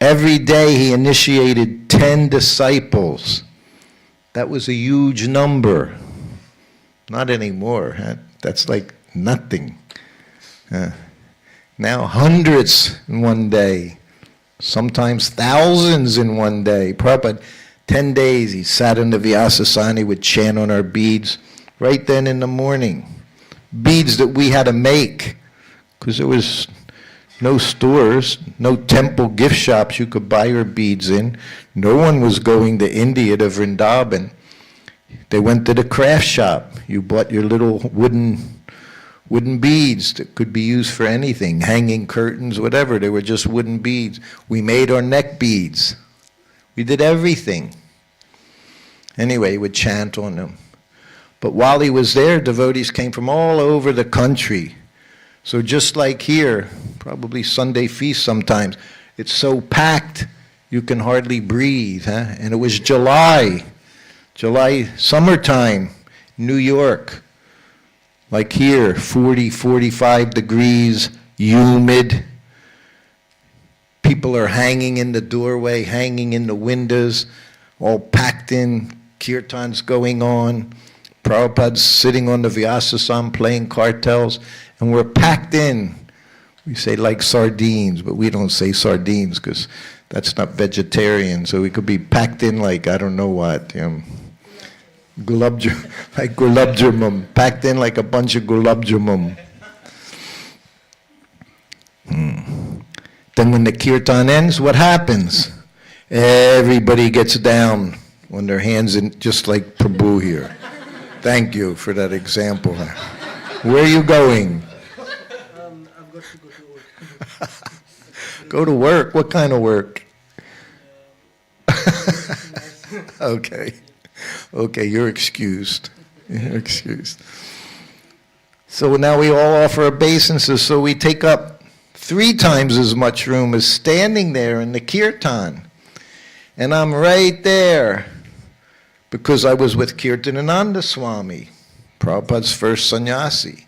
Every day he initiated 10 disciples. That was a huge number. Not anymore. Huh? That's like nothing. Now hundreds in one day. sometimes thousands in one day. Prabhupada, 10 days, he sat in the Vyasasana, he would chant on our beads right then in the morning. Beads that we had to make, because there was no stores, no temple gift shops you could buy your beads in. No one was going to India, to Vrindavan. They went to the craft shop. You bought your little wooden beads that could be used for anything, hanging curtains, whatever. They were just wooden beads. We made our neck beads. We did everything. Anyway, he would chant on them. But while he was there, devotees came from all over the country. So just like here, probably Sunday feast sometimes, it's so packed you can hardly breathe. And it was July, summertime, New York. Like here, 40, 45 degrees, humid. People are hanging in the doorway, hanging in the windows, all packed in, kirtans going on. Prabhupada's sitting on the Vyasasana playing cartels, and we're packed in. We say like sardines, but we don't say sardines because that's not vegetarian. So we could be packed in like, I don't know what, gulab jamun, packed in like a bunch of gulab jamun. Then when the kirtan ends, what happens? Everybody gets down on their hands, in, just like Prabhu here. Thank you for that example. Where are you going? I've got to go to work. Go to work? What kind of work? Okay. Okay, you're excused. You're excused. So now we all offer obeisances, so we take up 3 times as much room as standing there in the kirtan. And I'm right there because I was with Kirtanananda Swami, Prabhupada's first sannyasi.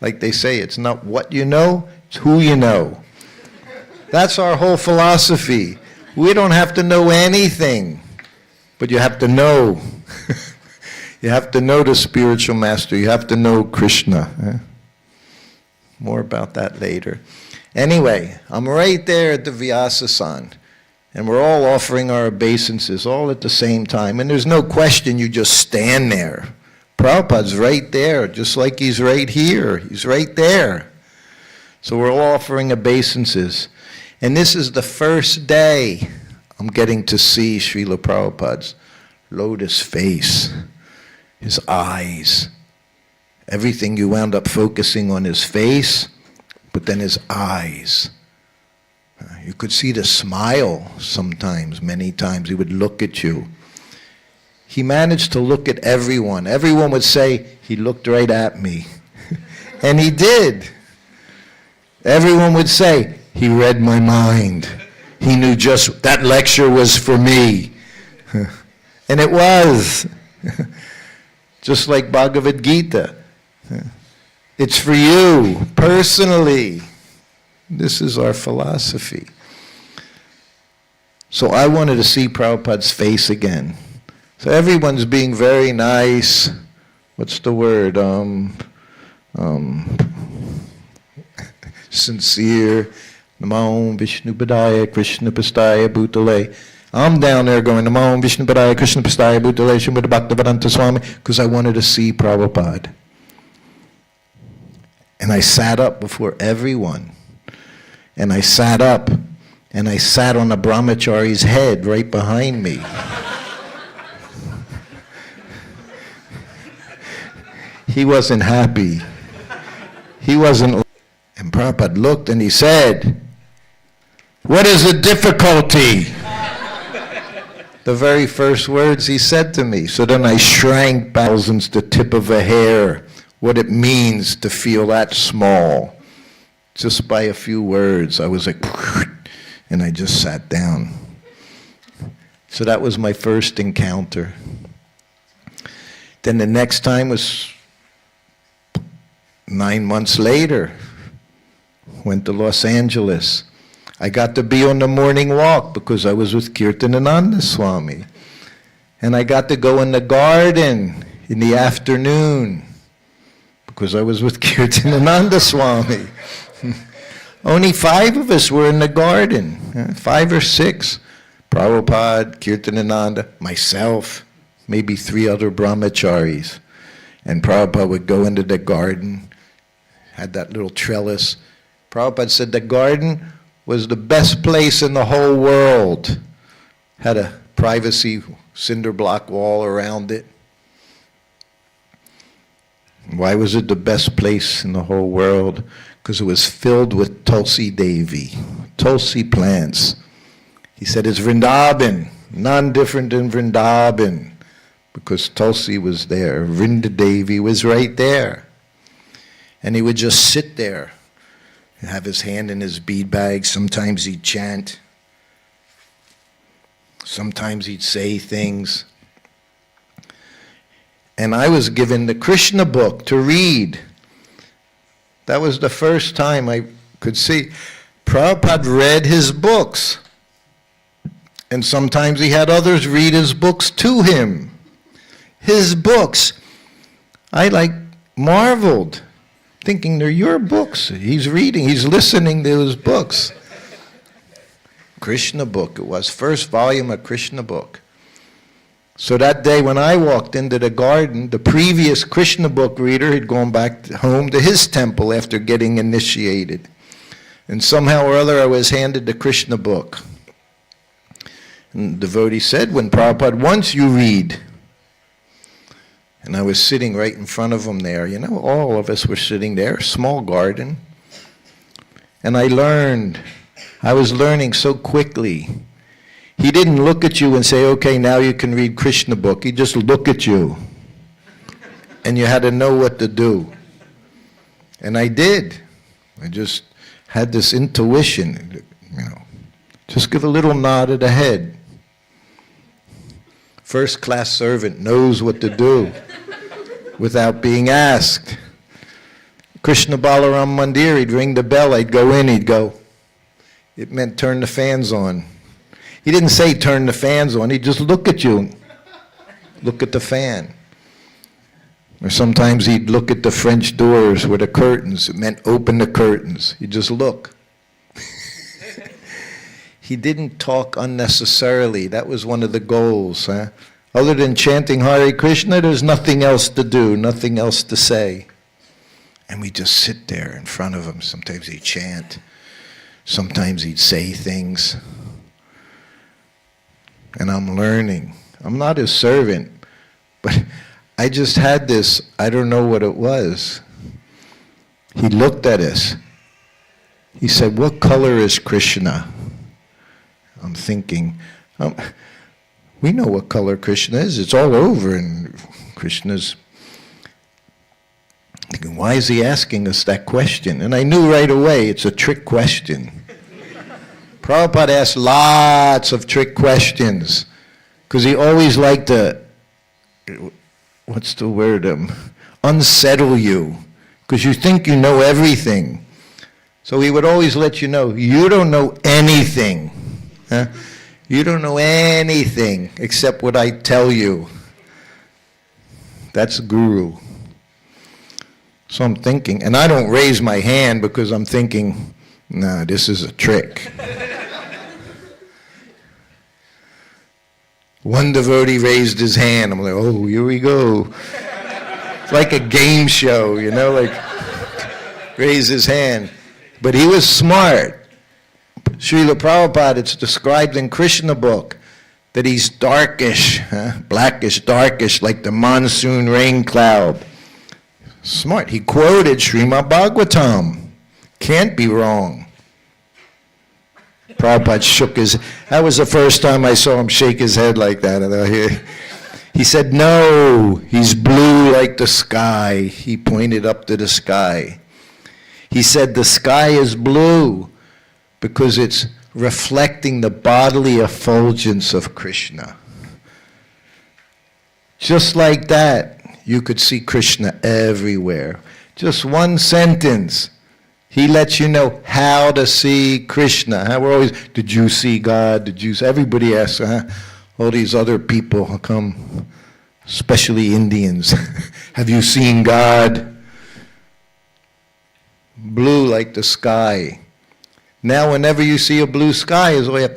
Like they say, it's not what you know, it's who you know. That's our whole philosophy. We don't have to know anything, but you have to know. You have to know the spiritual master. You have to know Krishna. More about that later. Anyway, I'm right there at the Vyasasana, and we're all offering our obeisances all at the same time. And there's no question you just stand there. Prabhupada's right there, just like he's right here. He's right there. So we're all offering obeisances. And this is the first day I'm getting to see Srila Prabhupada's lotus face, his eyes. Everything you wound up focusing on his face, but then his eyes. You could see the smile sometimes, many times. He would look at you. He managed to look at everyone. Everyone would say, he looked right at me. And he did. Everyone would say, he read my mind. He knew just that lecture was for me. And it was. Just like Bhagavad Gita. It's for you, personally. This is our philosophy. So I wanted to see Prabhupada's face again. So everyone's being very nice. What's the word? Sincere. Namo Vishnu Padaya Krishna Pastaya Bhutale. I'm down there going, Namo Vishnu Padaya Krishna Pastaya Bhutale Srimad Bhaktivedanta Swami, because I wanted to see Prabhupada. And I sat up before everyone. And I sat up, and I sat on a brahmachari's head right behind me. He wasn't happy. He wasn't. And Prabhupada looked and he said, what is the difficulty? The very first words he said to me. So then I shrank back since the tip of a hair, what it means to feel that small. Just by a few words, I was like, and I just sat down. So that was my first encounter. Then the next time was 9 months later. Went to Los Angeles. I got to be on the morning walk because I was with Kirtanananda Swami. And I got to go in the garden in the afternoon because I was with Kirtanananda Swami. Only 5 of us were in the garden, 5 or 6. Prabhupada, Kirtanananda, myself, maybe 3 other brahmacharis. And Prabhupada would go into the garden, had that little trellis. Prabhupada said the garden was the best place in the whole world. Had a privacy cinder block wall around it. Why was it the best place in the whole world? Because it was filled with Tulsi Devi, Tulsi plants. He said it's Vrindavan, none different than Vrindavan, because Tulsi was there. Vrinda Devi was right there. And he would just sit there and have his hand in his bead bag. Sometimes he'd chant. Sometimes he'd say things. And I was given the Krishna book to read. That was the first time I could see. Prabhupada read his books. And sometimes he had others read his books to him. His books. I marveled, thinking they're your books. He's reading, he's listening to his books. Krishna book it was, first volume of Krishna book. So that day when I walked into the garden, the previous Krishna book reader had gone back home to his temple after getting initiated. And somehow or other I was handed the Krishna book. And the devotee said, when Prabhupada wants you read. And I was sitting right in front of him there. You know, all of us were sitting there, small garden. And I learned. I was learning so quickly. He didn't look at you and say, okay, now you can read Krishna book. He just looked at you. And you had to know what to do. And I did. I just had this intuition, you know. Just give a little nod of the head. First class servant knows what to do without being asked. Krishna Balaram Mandir, he'd ring the bell, I'd go in, he'd go. It meant turn the fans on. He didn't say turn the fans on, he'd just look at you. Look at the fan. Or sometimes he'd look at the French doors with the curtains. It meant open the curtains. He'd just look. He didn't talk unnecessarily. That was one of the goals. Huh? Other than chanting Hare Krishna, there's nothing else to do, nothing else to say. And we just sit there in front of him. Sometimes he'd chant. Sometimes he'd say things. And I'm learning. I'm not his servant, but I just had this, I don't know what it was. He looked at us. He said, what color is Krishna? I'm thinking, we know what color Krishna is. It's all over, and Krishna's thinking, why is he asking us that question? And I knew right away it's a trick question. Prabhupada asked lots of trick questions because he always liked to, what's the word, unsettle you because you think you know everything. So he would always let you know, you don't know anything. Huh? You don't know anything except what I tell you. That's Guru. So I'm thinking, and I don't raise my hand because I'm thinking, nah, this is a trick. One devotee raised his hand. I'm like, oh, here we go. It's like a game show, you know, like raise his hand. But he was smart. Srila Prabhupada, it's described in Krishna book that he's darkish, blackish, darkish, like the monsoon rain cloud. Smart. He quoted Srimad Bhagavatam. Can't be wrong. Prabhupada shook his, that was the first time I saw him shake his head like that. He said, no, he's blue like the sky. He pointed up to the sky. He said, the sky is blue because it's reflecting the bodily effulgence of Krishna. Just like that, you could see Krishna everywhere. Just one sentence. He lets you know how to see Krishna. Huh? We're always, did you see God? Did you see? Everybody asks, all these other people come, especially Indians. Have you seen God? Blue like the sky. Now whenever you see a blue sky, is all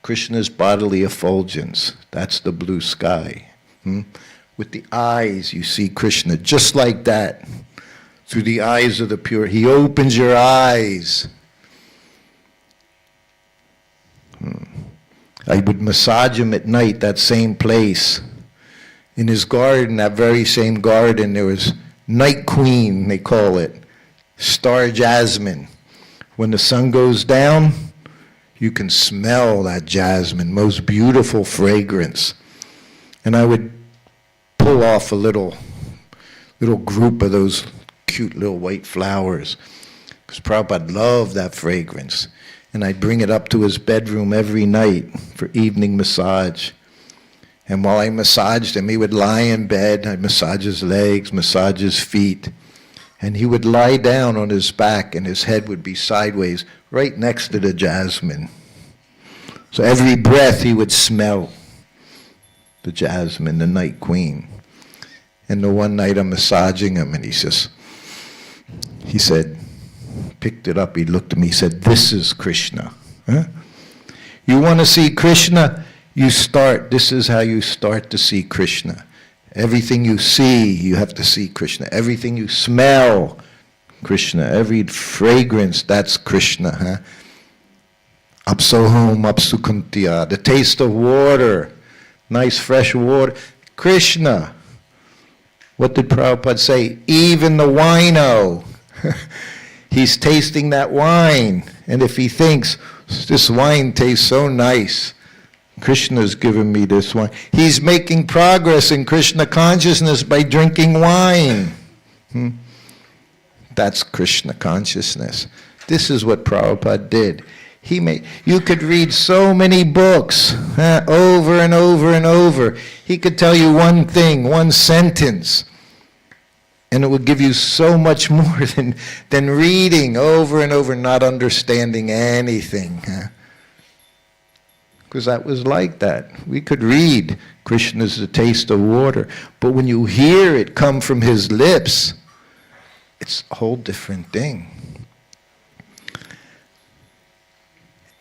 Krishna's bodily effulgence. That's the blue sky. With the eyes, you see Krishna just like that. Through the eyes of the pure. He opens your eyes. I would massage him at night, that same place. In his garden, that very same garden, there was Night Queen, they call it. Star jasmine. When the sun goes down, you can smell that jasmine, most beautiful fragrance. And I would pull off a little group of those cute little white flowers, because Prabhupada loved that fragrance. And I'd bring it up to his bedroom every night for evening massage. And while I massaged him, he would lie in bed. I'd massage his legs, massage his feet. And he would lie down on his back, and his head would be sideways, right next to the jasmine. So every breath he would smell the jasmine, the Night Queen. And the one night I'm massaging him, and he said, picked it up, he looked at me, he said, "This is Krishna." Huh? You want to see Krishna? This is how you start to see Krishna. Everything you see, you have to see Krishna. Everything you smell, Krishna. Every fragrance, that's Krishna. Huh? Apsohom, apsukuntiya. The taste of water, nice fresh water. Krishna. What did Prabhupada say? Even the wino. He's tasting that wine. And if he thinks, this wine tastes so nice, Krishna's given me this wine. He's making progress in Krishna consciousness by drinking wine. That's Krishna consciousness. This is what Prabhupada did. You could read so many books over and over and over. He could tell you one thing, one sentence, and it would give you so much more than reading over and over, not understanding anything. Because that was like that. We could read, Krishna's the taste of water, but when you hear it come from his lips, it's a whole different thing.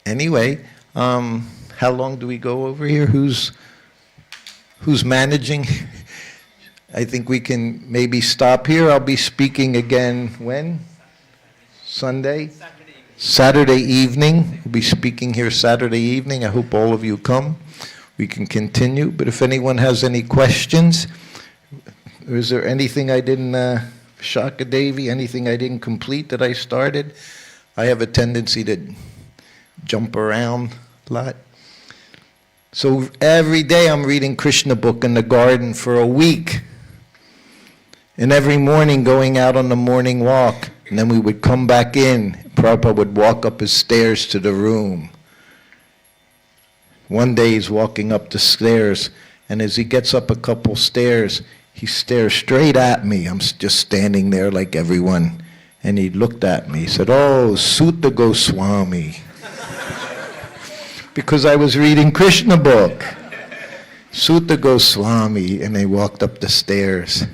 Anyway, how long do we go over here? Who's managing? I think we can maybe stop here. I'll be speaking again when? Sunday? Saturday evening. We'll be speaking here Saturday evening. I hope all of you come. We can continue. But if anyone has any questions, is there anything I didn't, Shaka Devi, anything I didn't complete that I started? I have a tendency to jump around a lot. So every day I'm reading Krishna book in the garden for a week. And every morning going out on the morning walk. And then we would come back in. Prabhupada would walk up his stairs to the room. One day he's walking up the stairs, and as he gets up a couple stairs, he stares straight at me. I'm just standing there like everyone. And he looked at me. He said, "Oh, Sutta Goswami." Because I was reading Krishna book. Sutta Goswami, and they walked up the stairs.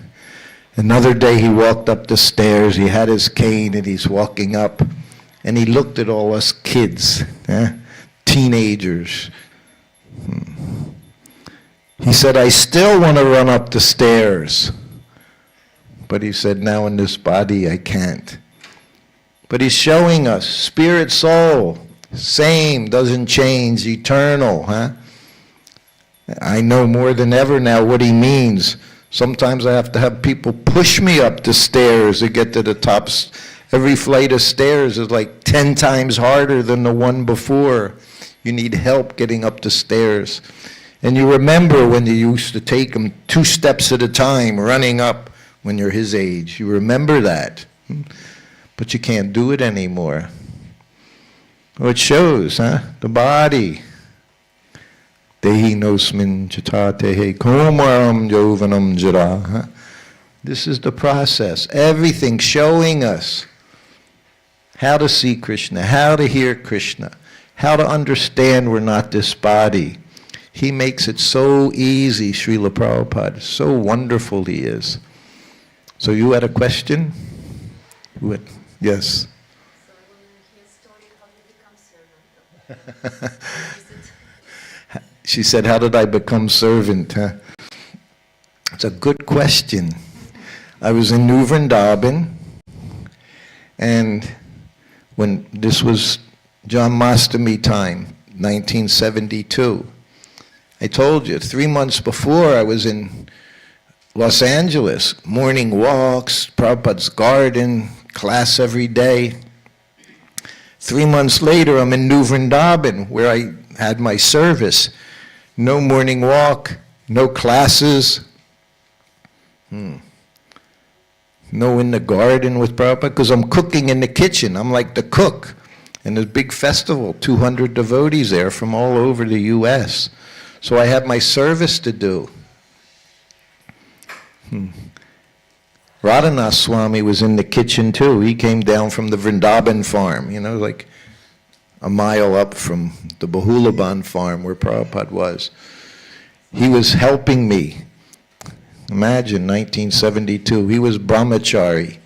Another day he walked up the stairs, he had his cane and he's walking up, and he looked at all us kids, teenagers. He said, "I still want to run up the stairs." But he said, "Now in this body I can't." But he's showing us, spirit, soul, same, doesn't change, eternal. I know more than ever now what he means. Sometimes I have to have people push me up the stairs to get to the top. Every flight of stairs is like 10 times harder than the one before. You need help getting up the stairs. And you remember when you used to take them 2 steps at a time, running up when you're his age. You remember that. But you can't do it anymore. Well, it shows, the body. Dehi nosmin chatatehe komaram jovanam jara. This is the process. Everything showing us how to see Krishna, how to hear Krishna, how to understand we're not this body. He makes it so easy, Srila Prabhupada. So wonderful he is. So you had a question? Yes. So I want to hear a story how you become She said, how did I become servant? Huh? It's a good question. I was in New Vrindavan, and when this was John Mastami time, 1972. I told you, 3 months before I was in Los Angeles, morning walks, Prabhupada's garden, class every day. 3 months later, I'm in New Vrindavan, where I had my service. No morning walk, no classes. No in the garden with Prabhupada, because I'm cooking in the kitchen. I'm like the cook. And there's a big festival, 200 devotees there from all over the U.S. So I had my service to do. Radhanath Swami was in the kitchen too. He came down from the Vrindavan farm, you know, like a mile up from the Bahulaban farm where Prabhupada was. He was helping me. Imagine, 1972. He was brahmachari.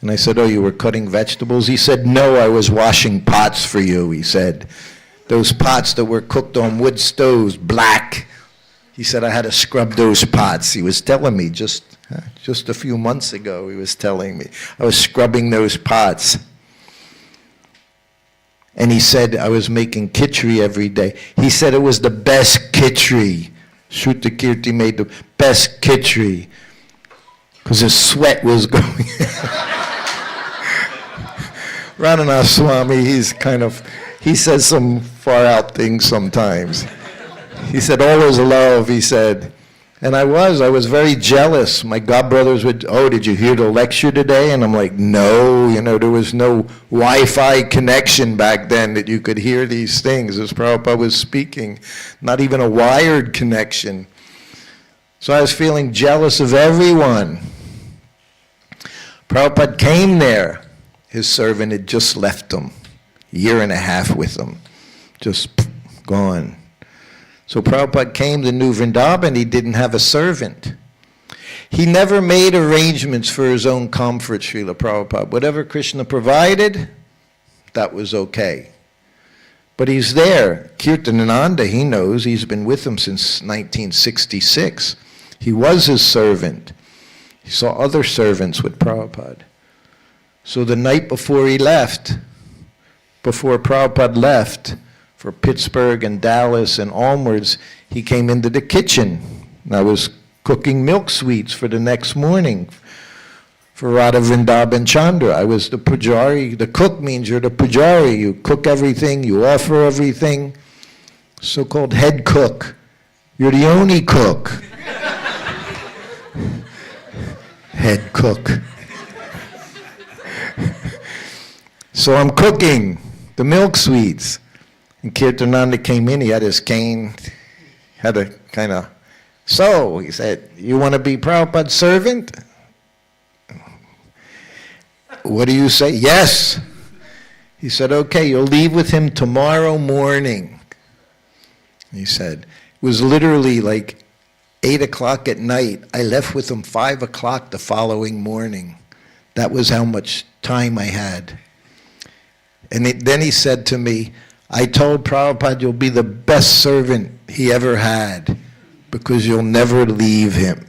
And I said, oh, you were cutting vegetables? He said, no, I was washing pots for you, he said. Those pots that were cooked on wood stoves, black. He said, I had to scrub those pots. He was telling me just a few months ago, he was telling me. I was scrubbing those pots. And he said, I was making khichdi every day. He said it was the best khichdi. Srutakirti made the best khichdi because his sweat was going. Radhanath Swami, he says some far out things sometimes. He said, all is love, he said. And I was very jealous. My godbrothers would, oh, did you hear the lecture today? And I'm like, no, you know, there was no Wi-Fi connection back then that you could hear these things as Prabhupada was speaking. Not even a wired connection. So I was feeling jealous of everyone. Prabhupada came there. His servant had just left him, a year and a half with him, just gone. So Prabhupada came to New Vrindavan, he didn't have a servant. He never made arrangements for his own comfort, Srila Prabhupada. Whatever Krishna provided, that was okay. But he's there. Kirtanananda, he knows, he's been with him since 1966. He was his servant. He saw other servants with Prabhupada. So the night before he left, before Prabhupada left for Pittsburgh and Dallas and onwards, he came into the kitchen. And I was cooking milk sweets for the next morning for Radha Vrindavan Chandra. I was the pujari. The cook means you're the pujari. You cook everything, you offer everything. So-called head cook. You're the only cook. Head cook. So I'm cooking the milk sweets. And Kirtananda came in, he had his cane, had a kind of, so he said, you want to be Prabhupada's servant? What do you say? Yes. He said, okay, you'll leave with him tomorrow morning. He said, it was literally like 8 o'clock at night. I left with him 5 o'clock the following morning. That was how much time I had. And then he said to me, I told Prabhupada you'll be the best servant he ever had because you'll never leave him.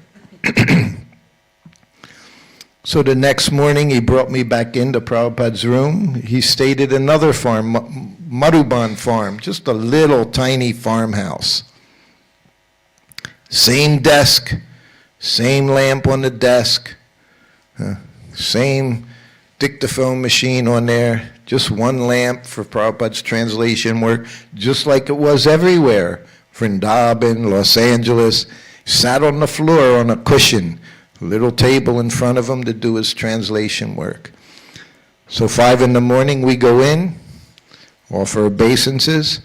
So the next morning he brought me back into Prabhupada's room. He stayed at another farm, Madhuban farm, just a little tiny farmhouse. Same desk, same lamp on the desk, same dictaphone machine on there, just one lamp for Prabhupada's translation work, just like it was everywhere. Vrindavan, Los Angeles, sat on the floor on a cushion, a little table in front of him to do his translation work. So 5 in the morning we go in, offer obeisances,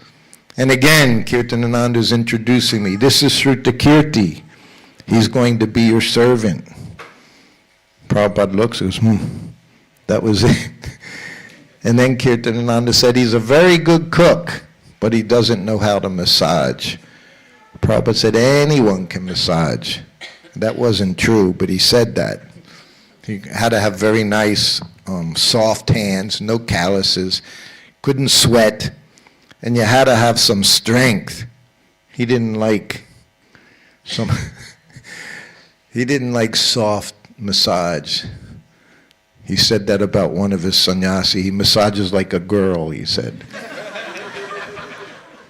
and again Kirtanananda is introducing me. This is Srutakirti. He's going to be your servant. Prabhupada looks and goes, that was it. And then Kirtanananda said, he's a very good cook, but he doesn't know how to massage. Prabhupada said, anyone can massage. That wasn't true, but he said that. He had to have very nice, soft hands, no calluses, couldn't sweat. and you had to have some strength. He didn't like some, he didn't like soft massage. He said that about one of his sannyasi. He massages like a girl, he said.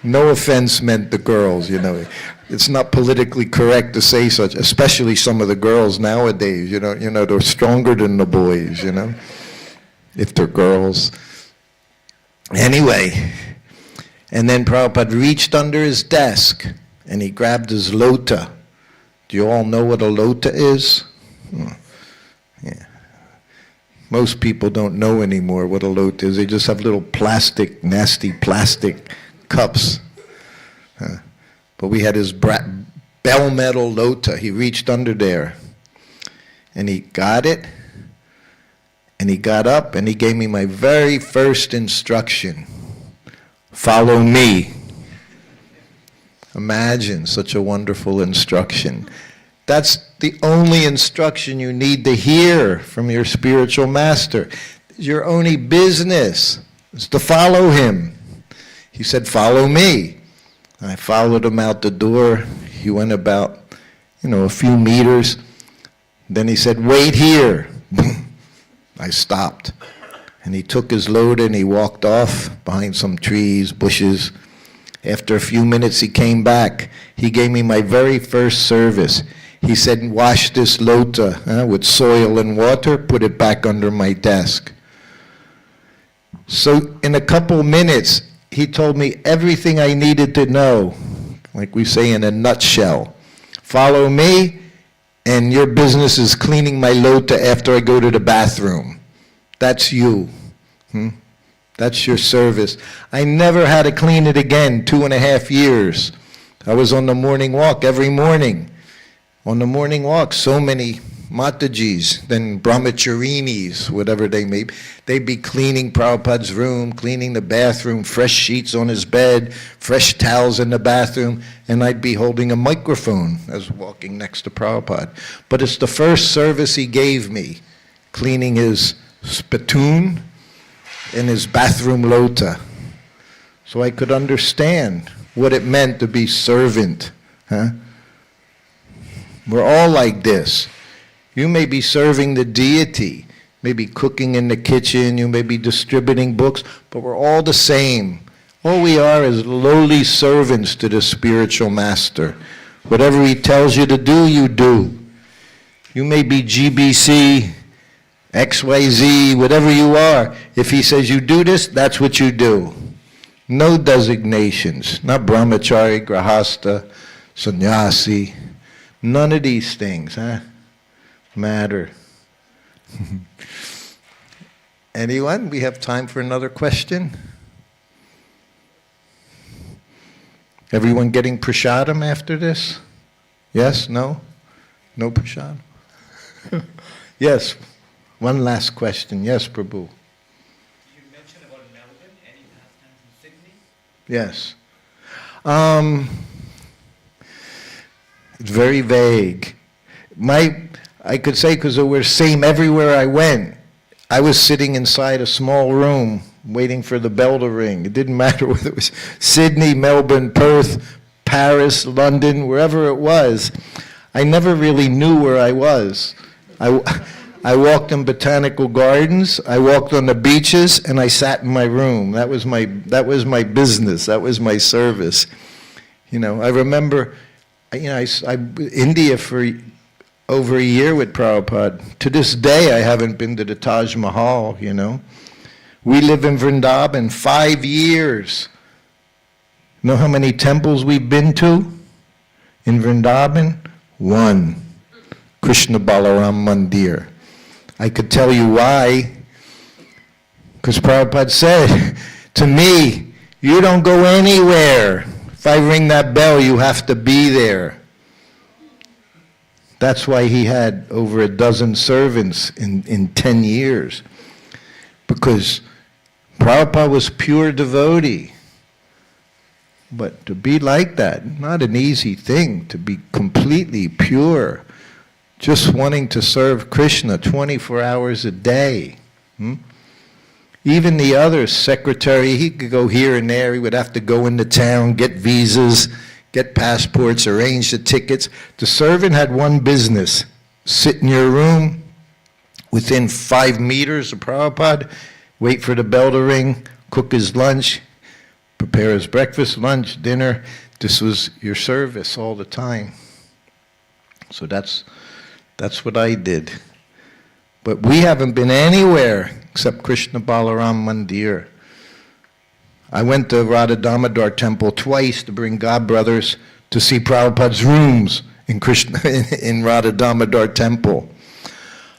No offense meant the girls, you know. It's not politically correct to say such, especially some of the girls nowadays, you know, they're stronger than the boys, you know, if they're girls. Anyway, and then Prabhupada reached under his desk and he grabbed his lota. Do you all know what a lota is? Yeah. Most people don't know anymore what a lota is. They just have little plastic, nasty plastic cups. But we had his bell metal lota. He reached under there and he got it and he got up and he gave me my very first instruction. Follow me. Imagine such a wonderful instruction. That's the only instruction you need to hear from your spiritual master. Your only business is to follow him. He said, follow me. I followed him out the door. He went about, a few meters. Then he said, wait here. I stopped. And he took his load and he walked off behind some trees, bushes. After a few minutes he came back. He gave me my very first service. He said, wash this lota with soil and water, put it back under my desk. So in a couple minutes, he told me everything I needed to know, like we say in a nutshell. Follow me, and your business is cleaning my lota after I go to the bathroom. That's you. That's your service. I never had to clean it again, 2.5 years. I was on the morning walk every morning. On the morning walk, so many Matajis, then brahmacharinis, whatever they may be, they'd be cleaning Prabhupada's room, cleaning the bathroom, fresh sheets on his bed, fresh towels in the bathroom, and I'd be holding a microphone as walking next to Prabhupada. But it's the first service he gave me, cleaning his spittoon and his bathroom lota, so I could understand what it meant to be servant. We're all like this. You may be serving the deity, maybe cooking in the kitchen, you may be distributing books, but we're all the same. All we are is lowly servants to the spiritual master. Whatever he tells you to do, you do. You may be GBC, XYZ, whatever you are. If he says you do this, that's what you do. No designations, not brahmachari, grahasta, sannyasi. None of these things matter. Anyone? We have time for another question? Everyone getting prasadam after this? Yes? No? No prasadam? Yes. One last question. Yes, Prabhu. You mentioned about Melbourne. Any pastimes in Sydney? Yes. It's very vague. I could say because it was same everywhere I went. I was sitting inside a small room waiting for the bell to ring. It didn't matter whether it was Sydney, Melbourne, Perth, Paris, London, wherever it was. I never really knew where I was. I walked in botanical gardens, I walked on the beaches, and I sat in my room. That was my business. That was my service. I remember, I India for over a year with Prabhupada. To this day, I haven't been to the Taj Mahal, We live in Vrindavan 5 years. Know how many temples we've been to in Vrindavan? 1. Krishna Balaram Mandir. I could tell you why. Because Prabhupada said to me, you don't go anywhere. If I ring that bell, you have to be there. That's why he had over a dozen servants in 10 years. Because Prabhupada was pure devotee. But to be like that, not an easy thing, to be completely pure, just wanting to serve Krishna 24 hours a day. Even the other secretary, he could go here and there. He would have to go into town, get visas, get passports, arrange the tickets. The servant had one business: sit in your room within 5 meters of Prabhupada, wait for the bell to ring, cook his lunch, prepare his breakfast, lunch, dinner. This was your service all the time. So that's what I did. But we haven't been anywhere except Krishna Balaram Mandir. I went to Radha Damodar temple twice to bring godbrothers to see Prabhupada's rooms in Radha Damodar temple.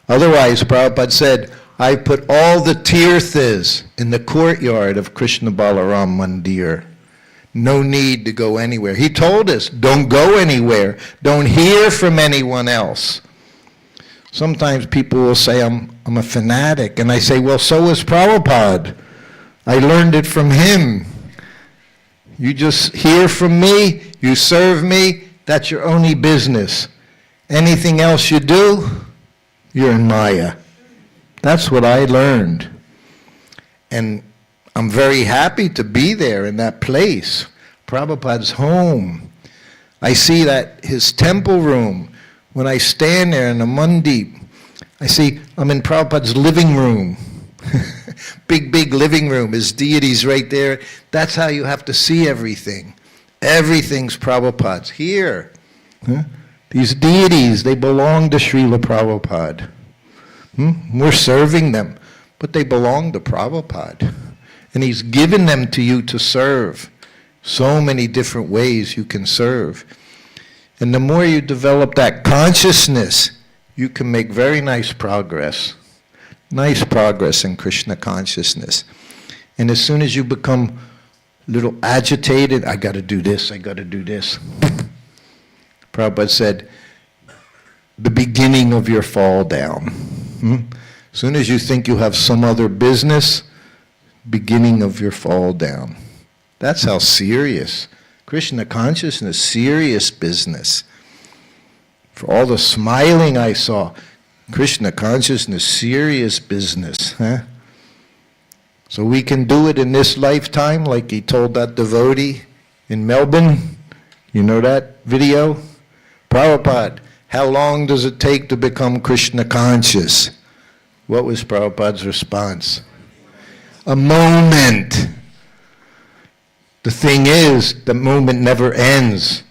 Otherwise, Prabhupada said, I put all the tirthas in the courtyard of Krishna Balaram Mandir. No need to go anywhere. He told us, don't go anywhere. Don't hear from anyone else. Sometimes people will say, I'm a fanatic. And I say, well, so is Prabhupada. I learned it from him. You just hear from me, you serve me, that's your only business. Anything else you do, you're in Maya. That's what I learned. And I'm very happy to be there in that place, Prabhupada's home. I see that his temple room. When I stand there in the Mandip, I see I'm in Prabhupada's living room. Big living room. His deity's right there. That's how you have to see everything. Everything's Prabhupada's. Here. These deities, they belong to Srila Prabhupada. We're serving them, but they belong to Prabhupada. And he's given them to you to serve. So many different ways you can serve. And the more you develop that consciousness, you can make very nice progress. Nice progress in Krishna consciousness. And as soon as you become a little agitated, I got to do this, I got to do this. Prabhupada said, the beginning of your fall down. As soon as you think you have some other business, beginning of your fall down. That's how serious. Krishna consciousness, serious business. For all the smiling I saw, Krishna consciousness, serious business. So we can do it in this lifetime, like he told that devotee in Melbourne. You know that video? Prabhupada, how long does it take to become Krishna conscious? What was Prabhupada's response? A moment. The thing is, the moment never ends.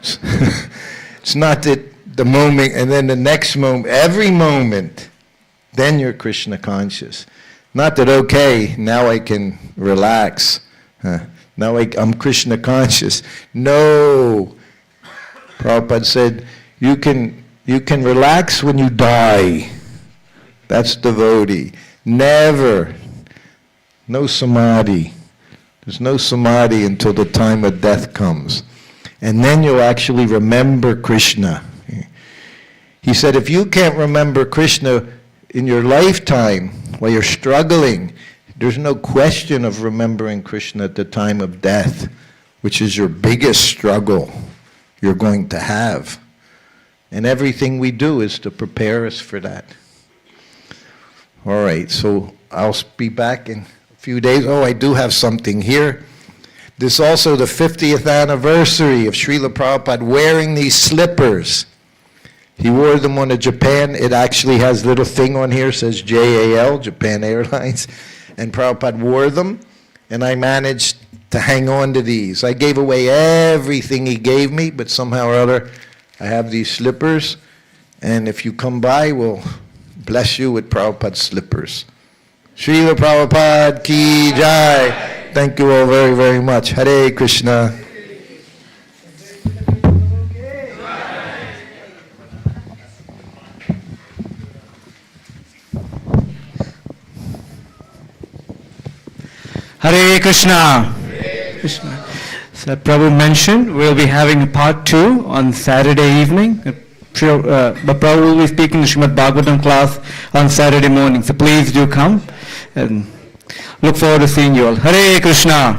It's not that the moment and then the next moment, every moment, then you're Krishna conscious. Not that, okay, now I can relax. Now I'm Krishna conscious. No. Prabhupada said, you can relax when you die. That's devotee. Never. No samadhi. There's no samadhi until the time of death comes. And then you'll actually remember Krishna. He said, if you can't remember Krishna in your lifetime while you're struggling, there's no question of remembering Krishna at the time of death, which is your biggest struggle you're going to have. And everything we do is to prepare us for that. All right, so I'll be back in a few days. Oh, I do have something here. This is also the 50th anniversary of Srila Prabhupada wearing these slippers. He wore them on a Japan. It actually has a little thing on here, says JAL, Japan Airlines. And Prabhupada wore them, and I managed to hang on to these. I gave away everything he gave me, but somehow or other, I have these slippers. And if you come by, we'll bless you with Prabhupada's slippers. Srila Prabhupada ki jai. Thank you all very, very much. Hare Krishna. Hare Krishna. Krishna. So Prabhu mentioned we'll be having a part 2 on Saturday evening. Prabhu will be speaking the Srimad Bhagavatam class on Saturday morning. So please do come and look forward to seeing you all. Hare Krishna.